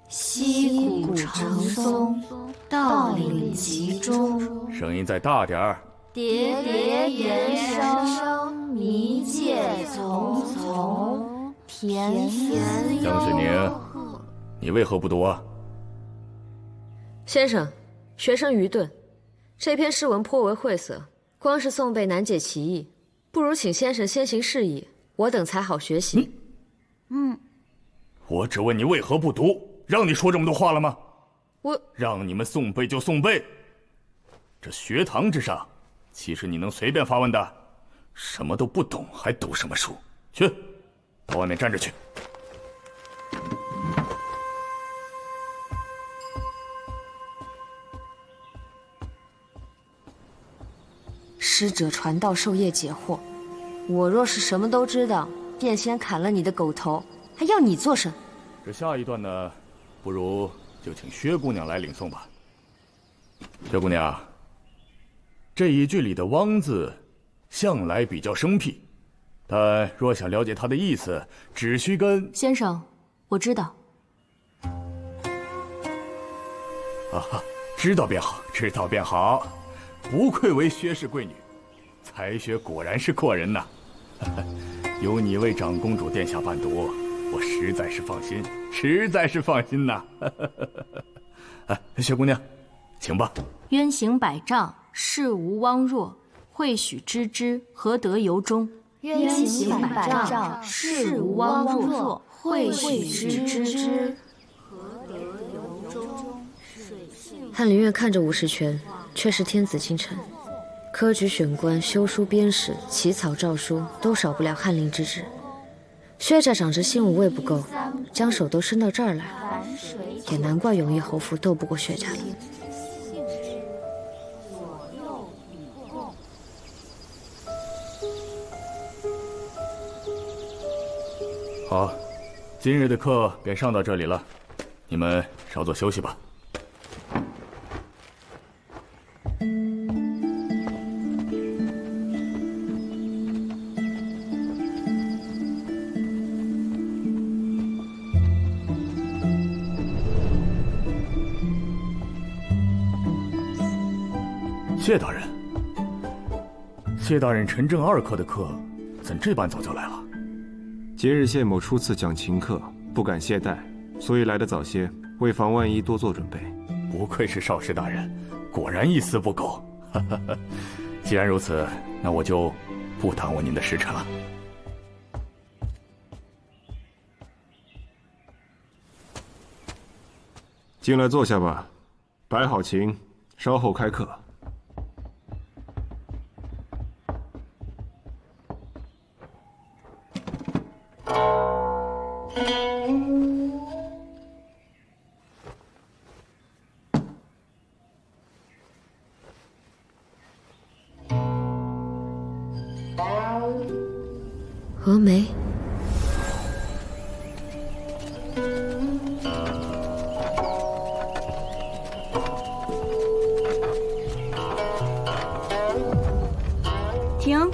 溪谷长松，道岭集中。声音再大点儿。叠叠岩生，迷界丛丛，田田江雪宁，你为何不读啊？先生，学生愚钝，这篇诗文颇为晦涩，光是诵背难解其意，不如请先生先行示意，我等才好学习。我只问你为何不读，让你说这么多话了吗？我让你们诵背就诵背。这学堂之上，岂是你能随便发问的？什么都不懂，还读什么书？去，到外面站着去。师者传道授业解惑，我若是什么都知道，便先砍了你的狗头，还要你做甚？这下一段呢，不如就请薛姑娘来领诵吧。薛姑娘，这一句里的“汪”字，向来比较生僻，但若想了解它的意思，只需跟先生，我知道。知道便好，知道便好。不愧为薛氏贵女，才学果然是过人呐！有你为长公主殿下伴读，我实在是放心，实在是放心呐！薛姑娘，请吧。渊行百丈，事无汪若，会许知之，何得由衷？渊行百丈，事无汪若，会许知之，何得由衷？翰林院看着武士权，却是天子倾城，科举选官、修书编史、起草诏书，都少不了翰林之职。薛家长着新武卫不够，将手都伸到这儿来，也难怪永义侯府斗不过薛家了。好，今日的课便上到这里了，你们稍作休息吧。谢大人，谢大人陈正2课的课，怎这般早就来了？今日谢某初次讲琴课，不敢懈怠，所以来得早些，为防万一，多做准备。不愧是少师大人，果然一丝不苟。既然如此，那我就不耽误您的时辰了。进来坐下吧，摆好琴，稍后开课。峨眉，停。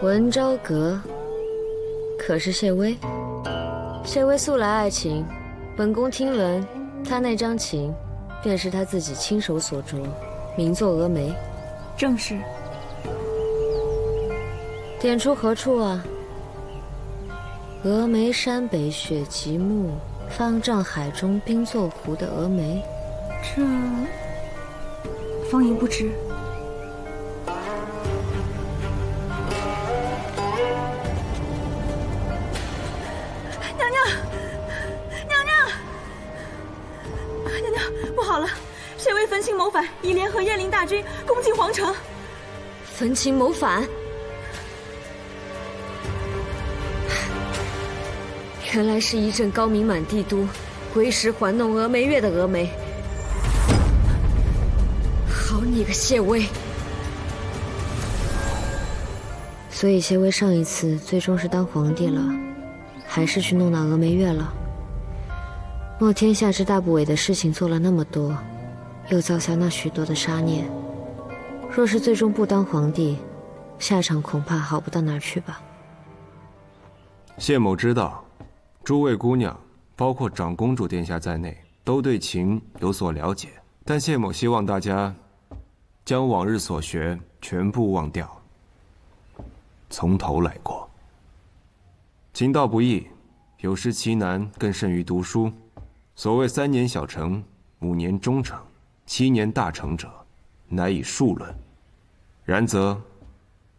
文昭阁，可是谢微？谢微素来爱琴，本宫听闻，他那张琴，便是他自己亲手所着。名作峨眉，正是。点出何处啊？峨眉山北雪极目，方丈海中冰作湖的峨眉。这，方莹不知。娘娘，娘娘，娘娘，不好了！谢微焚琴谋反，已联合燕翎大军攻进皇城。焚琴谋反，原来是一阵高明满帝都，归时还弄峨眉月的峨眉。好你个谢微！所以谢微上一次最终是当皇帝了，还是去弄那峨眉月了？莫天下之大不韪的事情做了那么多，又造下那许多的杀孽，若是最终不当皇帝，下场恐怕好不到哪儿去吧。谢某知道，诸位姑娘，包括长公主殿下在内，都对秦有所了解，但谢某希望大家将往日所学全部忘掉，从头来过。秦道不易，有时其难更甚于读书。所谓3年小成，5年中成，7年大成者，乃以数论。然则，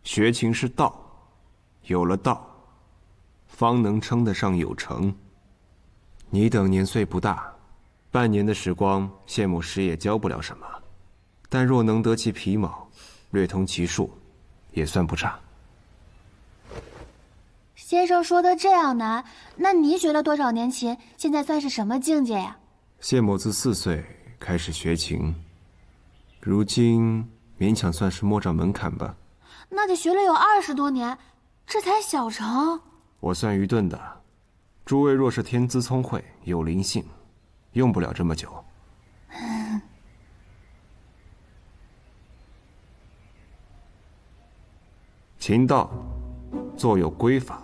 学情是道，有了道，方能称得上有成。你等年岁不大，半年的时光，谢某时也教不了什么，但若能得其皮毛，略通其术，也算不差。先生说的这样难，那你学了多少年琴？现在算是什么境界呀？谢某自4岁开始学琴，如今勉强算是摸着门槛吧。那得学了有20多年，这才小成。我算愚钝的，诸位若是天资聪慧，有灵性，用不了这么久。琴道坐有规法，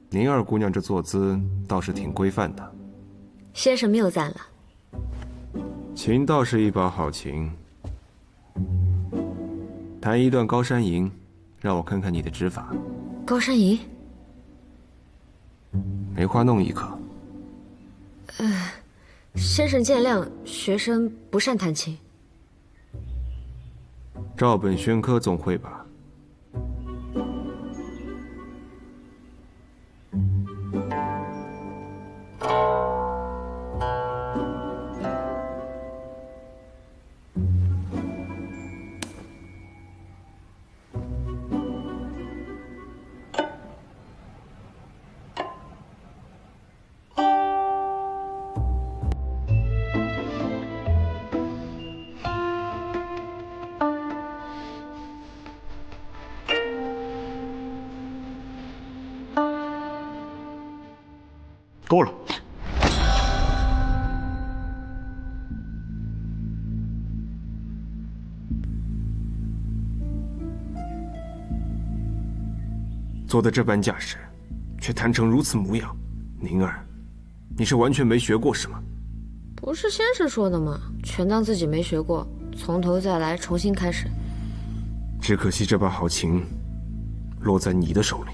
您二姑娘这坐姿倒是挺规范的。先生谬赞了。琴倒是一把好琴，弹一段高山吟，让我看看你的指法。高山吟？梅花弄一可。先生见谅，学生不善弹琴。照本宣科总会吧。够了。做的这般架势，却弹成如此模样，宁儿，你是完全没学过是吗？不是先生说的吗？全当自己没学过，从头再来，重新开始。只可惜这把好琴落在你的手里。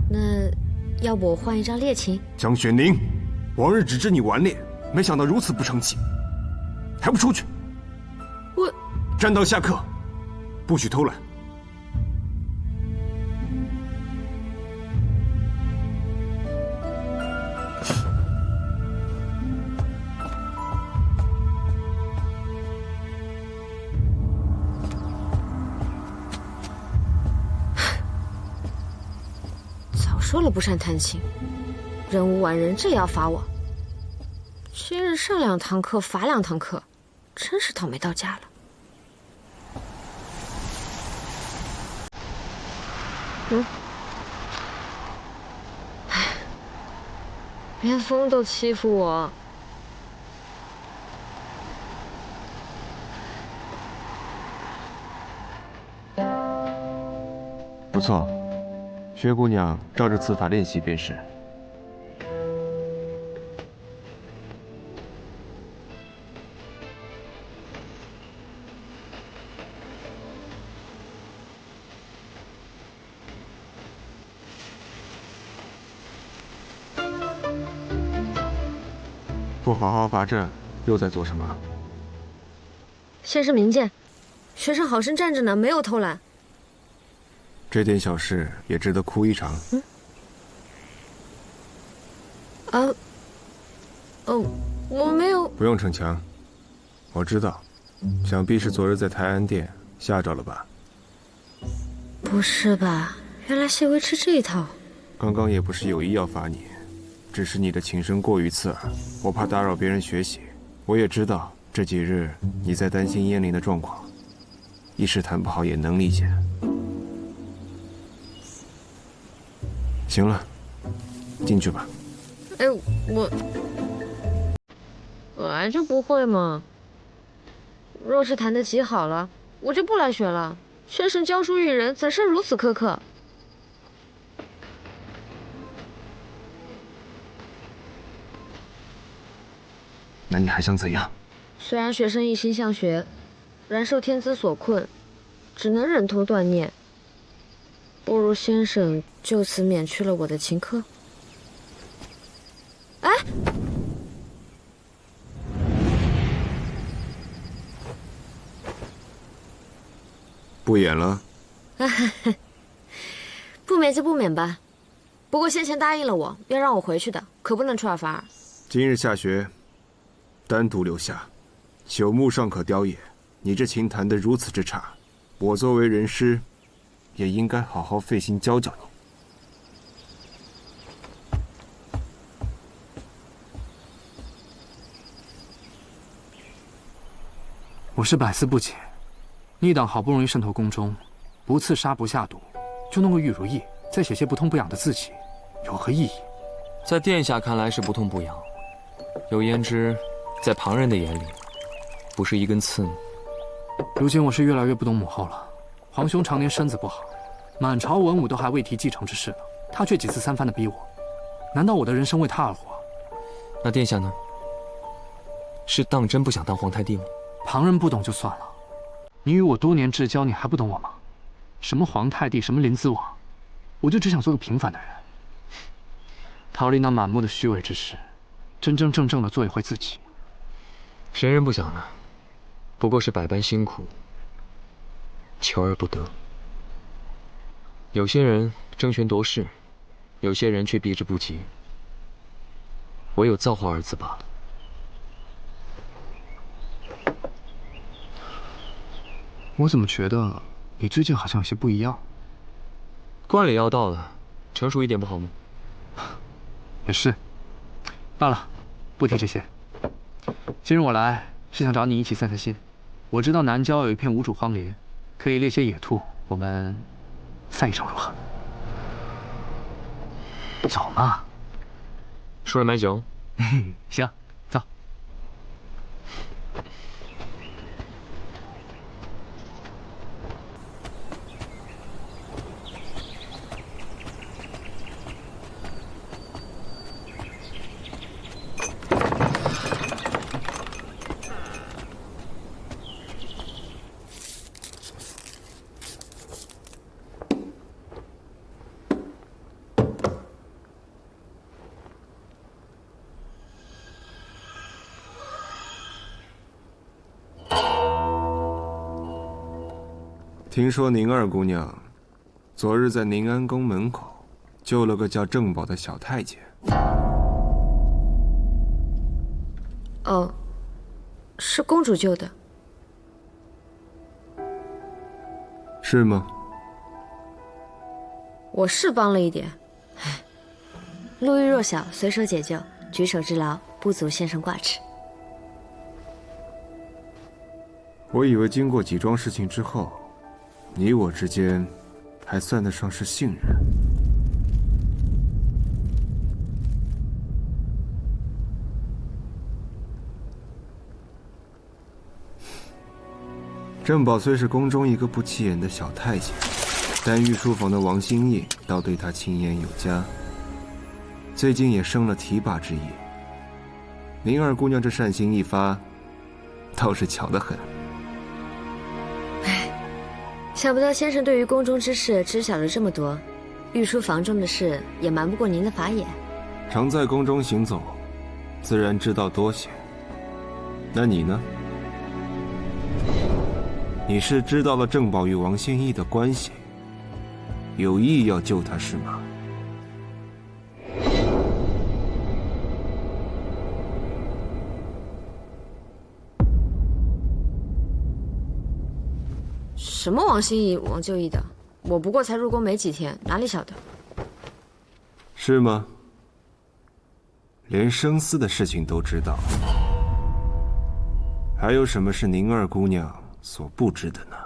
那要不我换一张烈琴？江雪宁，往日只知你顽劣，没想到如此不成器，还不出去！我站到下课，不许偷懒。说了不善弹琴，人无完人，这也要罚我。今日上2堂课，罚2堂课，真是倒霉到家了。连风都欺负我。不错，薛姑娘照着此法练习便是。不好好罚站，又在做什么？先生明鉴，学生好生站着呢，没有偷懒。这点小事也值得哭一场。我没有。不用逞强，我知道，想必是昨日在泰安殿吓着了吧？不是吧？原来谢微吃这一套。刚刚也不是有意要罚你，只是你的琴声过于刺耳，我怕打扰别人学习。我也知道这几日你在担心燕翎的状况，一时弹不好也能理解。行了，进去吧。我来就不会嘛。若是弹得极好了，我就不来学了。先生教书育人，怎是如此苛刻？那你还想怎样？虽然学生一心向学，然受天资所困，只能忍痛断念。不如先生就此免去了我的情客。哎，不演了？不免就不免吧。不过先前答应了我要让我回去的，可不能出尔反尔。今日下学，单独留下，朽木尚可雕也。你这琴弹得如此之差，我作为人师，也应该好好费心教教你。我是百思不解，逆党好不容易渗透宫中，不刺杀不下毒，就弄个玉如意，再写些不痛不痒的字迹，有何意义？在殿下看来是不痛不痒，有言之，在旁人的眼里，不是一根刺吗？如今我是越来越不懂母后了。皇兄常年身子不好，满朝文武都还未提继承之事呢，他却几次三番的逼我。难道我的人生为他而活？那殿下呢？是当真不想当皇太帝吗？旁人不懂就算了，你与我多年至交，你还不懂我吗？什么皇太帝，什么临淄王，我就只想做个平凡的人，逃离那满目的虚伪之事，真真正正的做一回自己。谁人不想呢？不过是百般辛苦，求而不得。有些人争权夺势，有些人却避之不及，唯有造化二字罢了。我怎么觉得你最近好像有些不一样？惯例要到了，成熟一点不好吗？也是。罢了，不提这些。今日我来是想找你一起散散心。我知道南郊有一片无主荒林，可以猎些野兔，我们散一场如何？走嘛。说了买酒。行，走。听说宁二姑娘昨日在宁安宫门口救了个叫郑宝的小太监。哦，是公主救的。是吗？我是帮了一点，唉，路遇弱小，随手解救，举手之劳，不足先生挂齿。我以为经过几桩事情之后，你我之间还算得上是信任。郑宝虽是宫中一个不起眼的小太监，但御书房的王心义倒对他青眼有加，最近也生了提拔之意。宁二姑娘这善心一发，倒是巧得很。想不到先生对于宫中之事知晓了这么多，御书房中的事也瞒不过您的法眼。常在宫中行走，自然知道多些。那你呢？你是知道了郑宝与王心义的关系，有意要救他是吗？什么王心义、王就义的，我不过才入宫没几天，哪里晓得？是吗？连生丝的事情都知道，还有什么是宁二姑娘所不知的呢？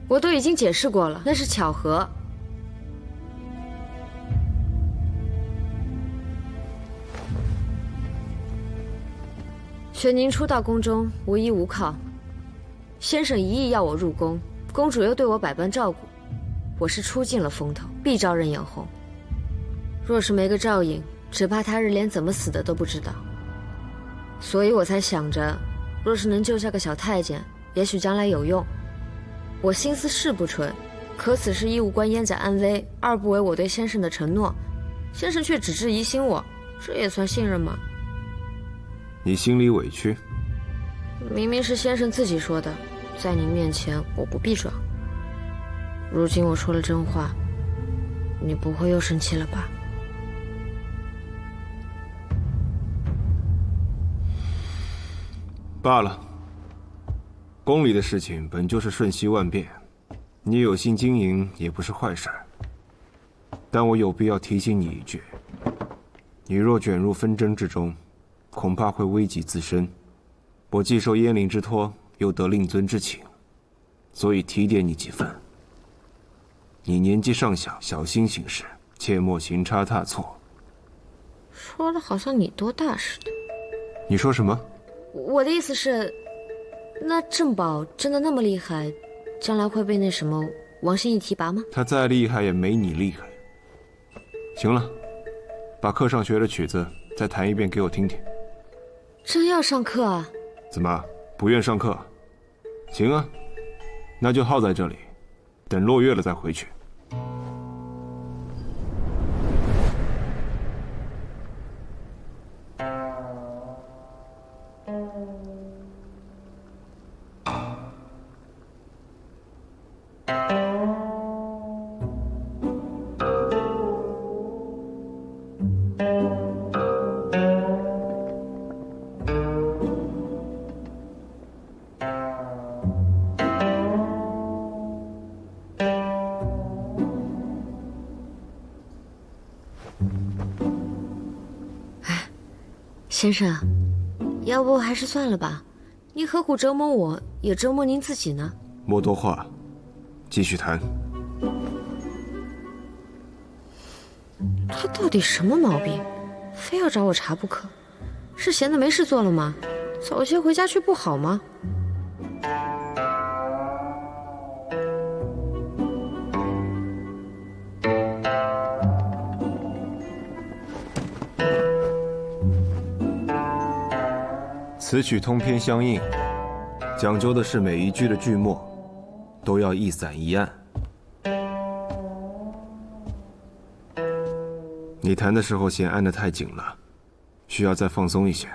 我都已经解释过了，那是巧合。玄宁初到宫中，无依无靠。先生一意要我入宫，公主又对我百般照顾，我是出尽了风头，必招人眼红。若是没个照应，只怕他日连怎么死的都不知道。所以我才想着，若是能救下个小太监，也许将来有用。我心思是不纯，可此事一无关燕仔安危，二不违我对先生的承诺，先生却只知疑心我，这也算信任吗？你心里委屈？明明是先生自己说的，在您面前我不必装。如今我说了真话，你不会又生气了吧？罢了，宫里的事情本就是瞬息万变，你有心经营也不是坏事。但我有必要提醒你一句：你若卷入纷争之中，恐怕会危及自身。我既受燕灵之托，又得令尊之请，所以提点你几分。你年纪尚小，小心行事，切莫行差踏错。说的好像你多大似的。你说什么？我的意思是，那郑宝真的那么厉害，将来会被那什么王心怡提拔吗？他再厉害也没你厉害。行了，把课上学的曲子再弹一遍给我听听。真要上课啊？怎么不愿上课？行啊，那就耗在这里，等落月了再回去。先生，要不还是算了吧，您何苦折磨我，也折磨您自己呢？莫多话，继续谈。他到底什么毛病，非要找我茬不可？是闲的没事做了吗？早些回家去不好吗？此曲通篇相应，讲究的是每一句的句末都要一散一暗。你弹的时候弦按得太紧了，需要再放松一些。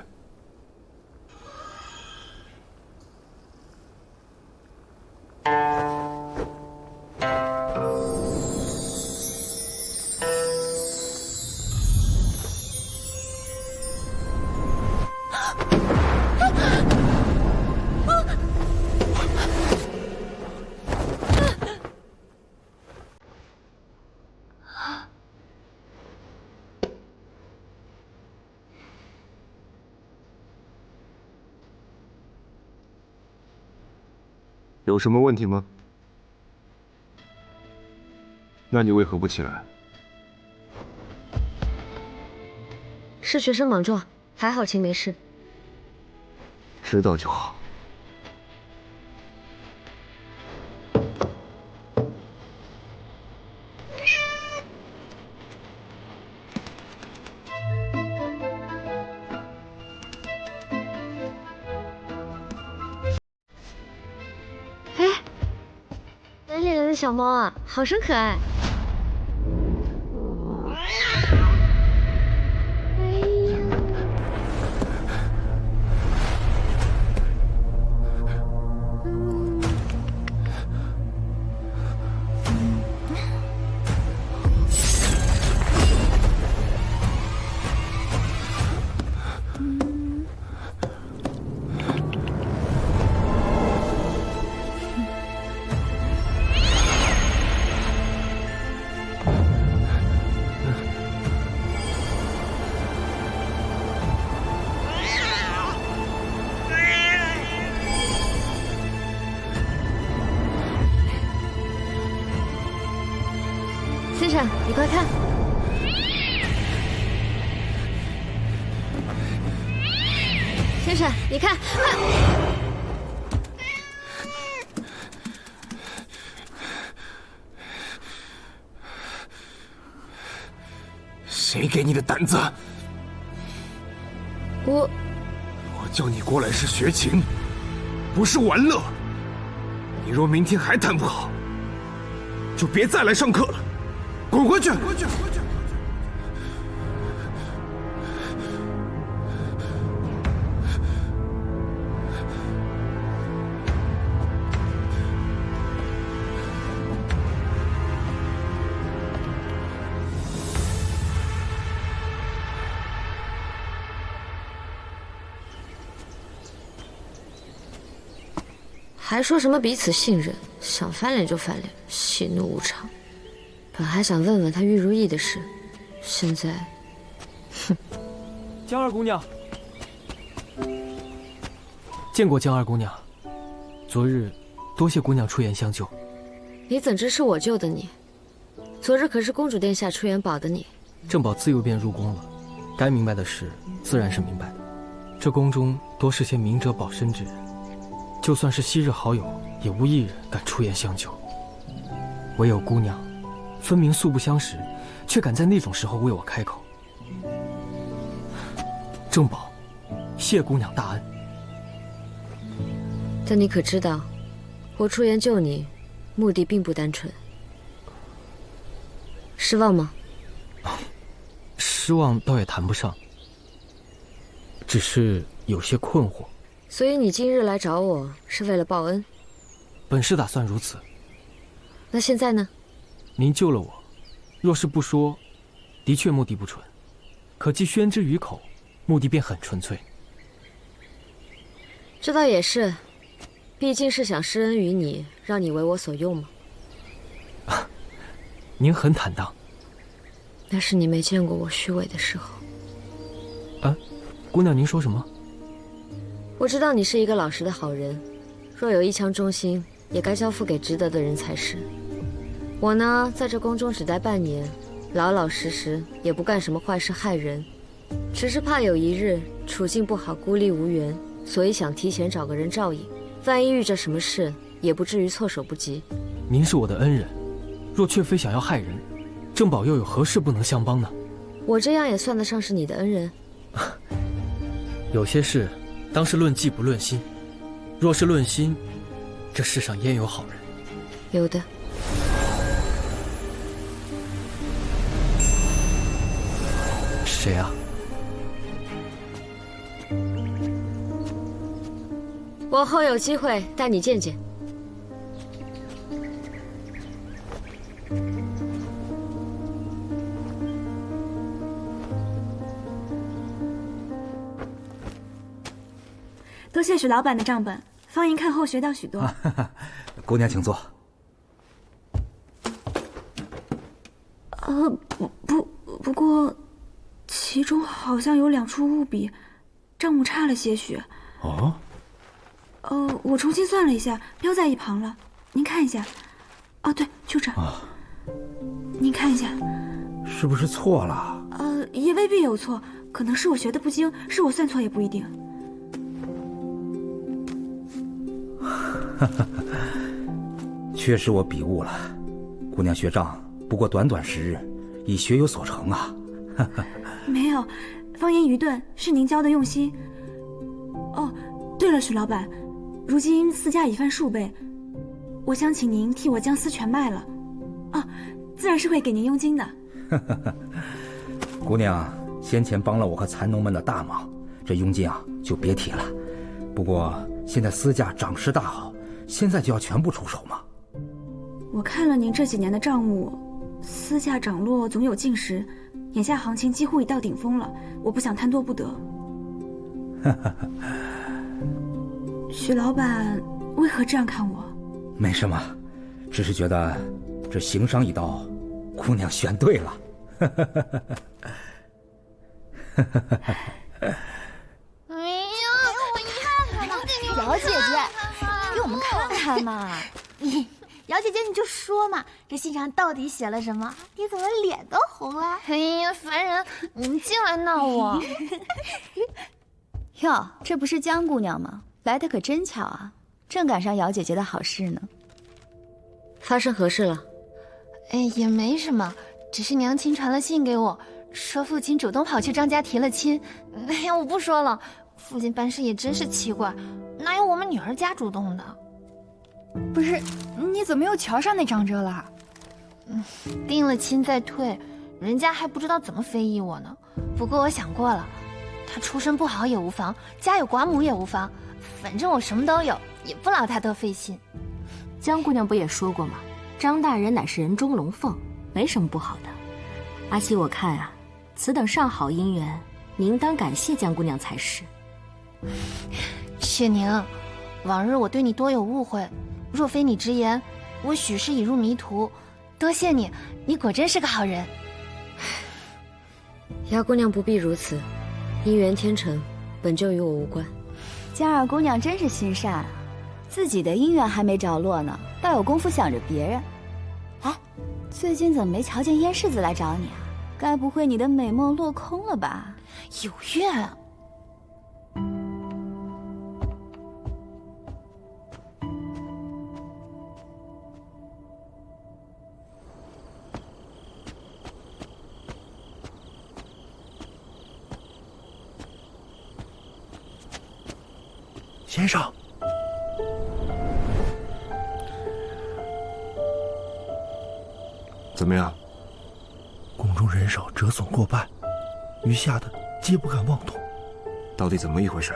有什么问题吗？那你为何不起来？是学生莽撞，还好秦没事。知道就好。小猫啊，好生可爱。先生，你快看！先生，你看！谁给你的胆子？我叫你过来是学琴，不是玩乐。你若明天还弹不好，就别再来上课了，滚回去！还说什么彼此信任，想翻脸就翻脸，喜怒无常。本还想问问他玉如意的事，现在，哼。江二姑娘，见过江二姑娘。昨日多谢姑娘出言相救。你怎知是我救的你？昨日可是公主殿下出言保的你。正宝自幼便入宫了，该明白的事自然是明白的。这宫中多是些明哲保身之人，就算是昔日好友，也无一人敢出言相救。唯有姑娘，分明素不相识，却敢在那种时候为我开口。正宝，谢姑娘大恩。但你可知道，我出言救你，目的并不单纯。失望吗？失望倒也谈不上，只是有些困惑。所以你今日来找我，是为了报恩？本是打算如此。那现在呢？您救了我，若是不说，的确目的不纯；可既宣之于口，目的便很纯粹。这倒也是，毕竟是想施恩于你，让你为我所用嘛。您很坦荡。那是你没见过我虚伪的时候。啊，姑娘，您说什么？我知道你是一个老实的好人，若有一腔忠心，也该交付给值得的人才是。我呢，在这宫中只待半年，老老实实，也不干什么坏事害人，只是怕有一日处境不好，孤立无援，所以想提前找个人照应，万一遇着什么事，也不至于措手不及。您是我的恩人，若却非想要害人，正宝又有何事不能相帮呢？我这样也算得上是你的恩人。有些事当是论迹不论心，若是论心，这世上焉有好人？有的。谁啊？我后有机会带你见见。多谢许老板的账本，方莹看后学到许多。姑娘请坐。不过，其中好像有2处误笔，账目差了些许。哦。我重新算了一下，标在一旁了，您看一下。哦，对，就这儿。啊。您看一下。是不是错了？也未必有错，可能是我学的不精，是我算错也不一定。确实我笔误了，姑娘学账不过短短10日，已学有所成啊。没有，方言愚钝，是您教的用心。哦，对了，许老板，如今私家已翻数倍，我想请您替我将丝全卖了。哦，自然是会给您佣金的。姑娘先前帮了我和蚕农们的大忙，这佣金啊就别提了。不过现在丝价涨势大好，现在就要全部出手吗？我看了您这几年的账目，丝价涨落总有尽时，眼下行情几乎已到顶峰了，我不想贪多不得。许老板为何这样看我？没什么，只是觉得这行商一道，姑娘选对了。姚姐姐，给我们看看嘛！姚姐姐，你就说嘛，这信上到底写了什么？你怎么脸都红了？哎呀，烦人！你们净来闹我！哟，这不是江姑娘吗？来的可真巧啊，正赶上姚姐姐的好事呢。发生何事了？哎，也没什么，只是娘亲传了信给我，说父亲主动跑去张家提了亲。哎呀，我不说了，父亲办事也真是奇怪，哪有我们女儿家主动的？不是，你怎么又瞧上那张哲了？定了亲再退，人家还不知道怎么非议我呢。不过我想过了，他出身不好也无妨，家有寡母也无妨，反正我什么都有，也不劳他多费心。江姑娘不也说过吗？张大人乃是人中龙凤，没什么不好的。阿西，我看啊，此等上好姻缘，你应当感谢江姑娘才是。雪宁，往日我对你多有误会，若非你直言，我许是已入迷途。多谢你，你果真是个好人。姚姑娘不必如此，姻缘天成，本就与我无关。江二姑娘真是心善啊，自己的姻缘还没着落呢，倒有功夫想着别人。哎，最近怎么没瞧见燕世子来找你啊？该不会你的美梦落空了吧？有怨。先生，怎么样？宫中人手折损过半，余下的皆不敢妄动。到底怎么一回事？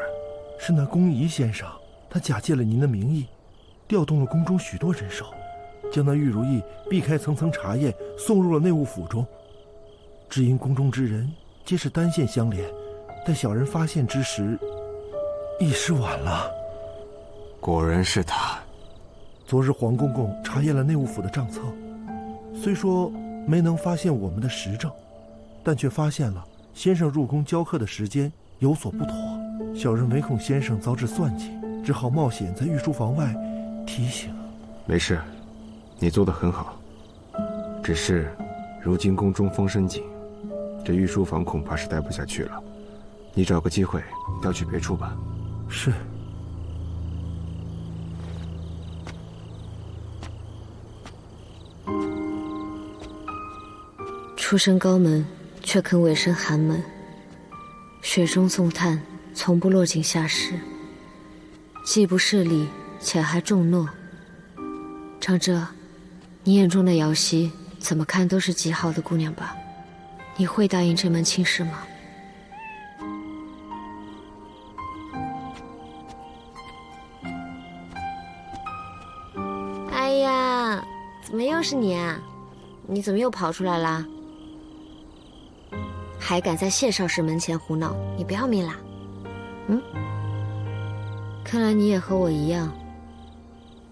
是那宫仪先生，他假借了您的名义，调动了宫中许多人手，将那玉如意避开层层查验，送入了内务府中。只因宫中之人皆是单线相连，待小人发现之时，已是晚了。果然是他。昨日黄公公查验了内务府的账册，虽说没能发现我们的实证，但却发现了先生入宫教课的时间有所不妥。小人唯恐先生遭致算计，只好冒险在御书房外提醒。没事，你做得很好。只是如今宫中风声紧，这御书房恐怕是待不下去了。你找个机会调去别处吧。是。出身高门，却肯委身寒门，雪中送炭，从不落井下石，既不势利，且还重诺。张哲，你眼中的瑶溪，怎么看都是极好的姑娘吧？你会答应这门亲事吗？哎呀，怎么又是你啊？你怎么又跑出来啦？还敢在谢少氏门前胡闹，你不要命啦？看来你也和我一样，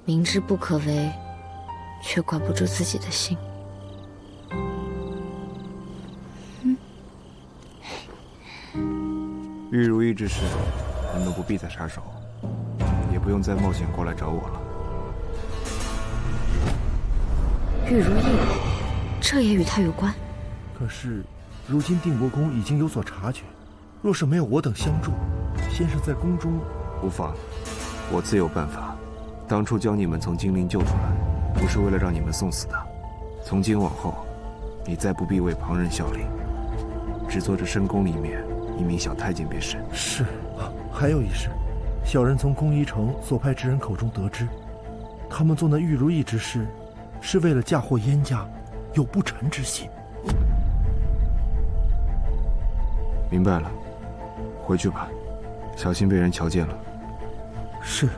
明知不可为，却管不住自己的心。玉如意之事，你们不必再插手，也不用再冒险过来找我了。玉如意，这也与他有关？可是，如今定国公已经有所察觉，若是没有我等相助，先生在宫中无妨，我自有办法。当初将你们从金陵救出来，不是为了让你们送死的。从今往后，你再不必为旁人效力，只做这深宫里面一名小太监便是。是啊，还有一事，小人从宫仪城所派之人口中得知，他们做那玉如意之事，是为了嫁祸燕家，有不臣之心。明白了，回去吧，小心被人瞧见了。是。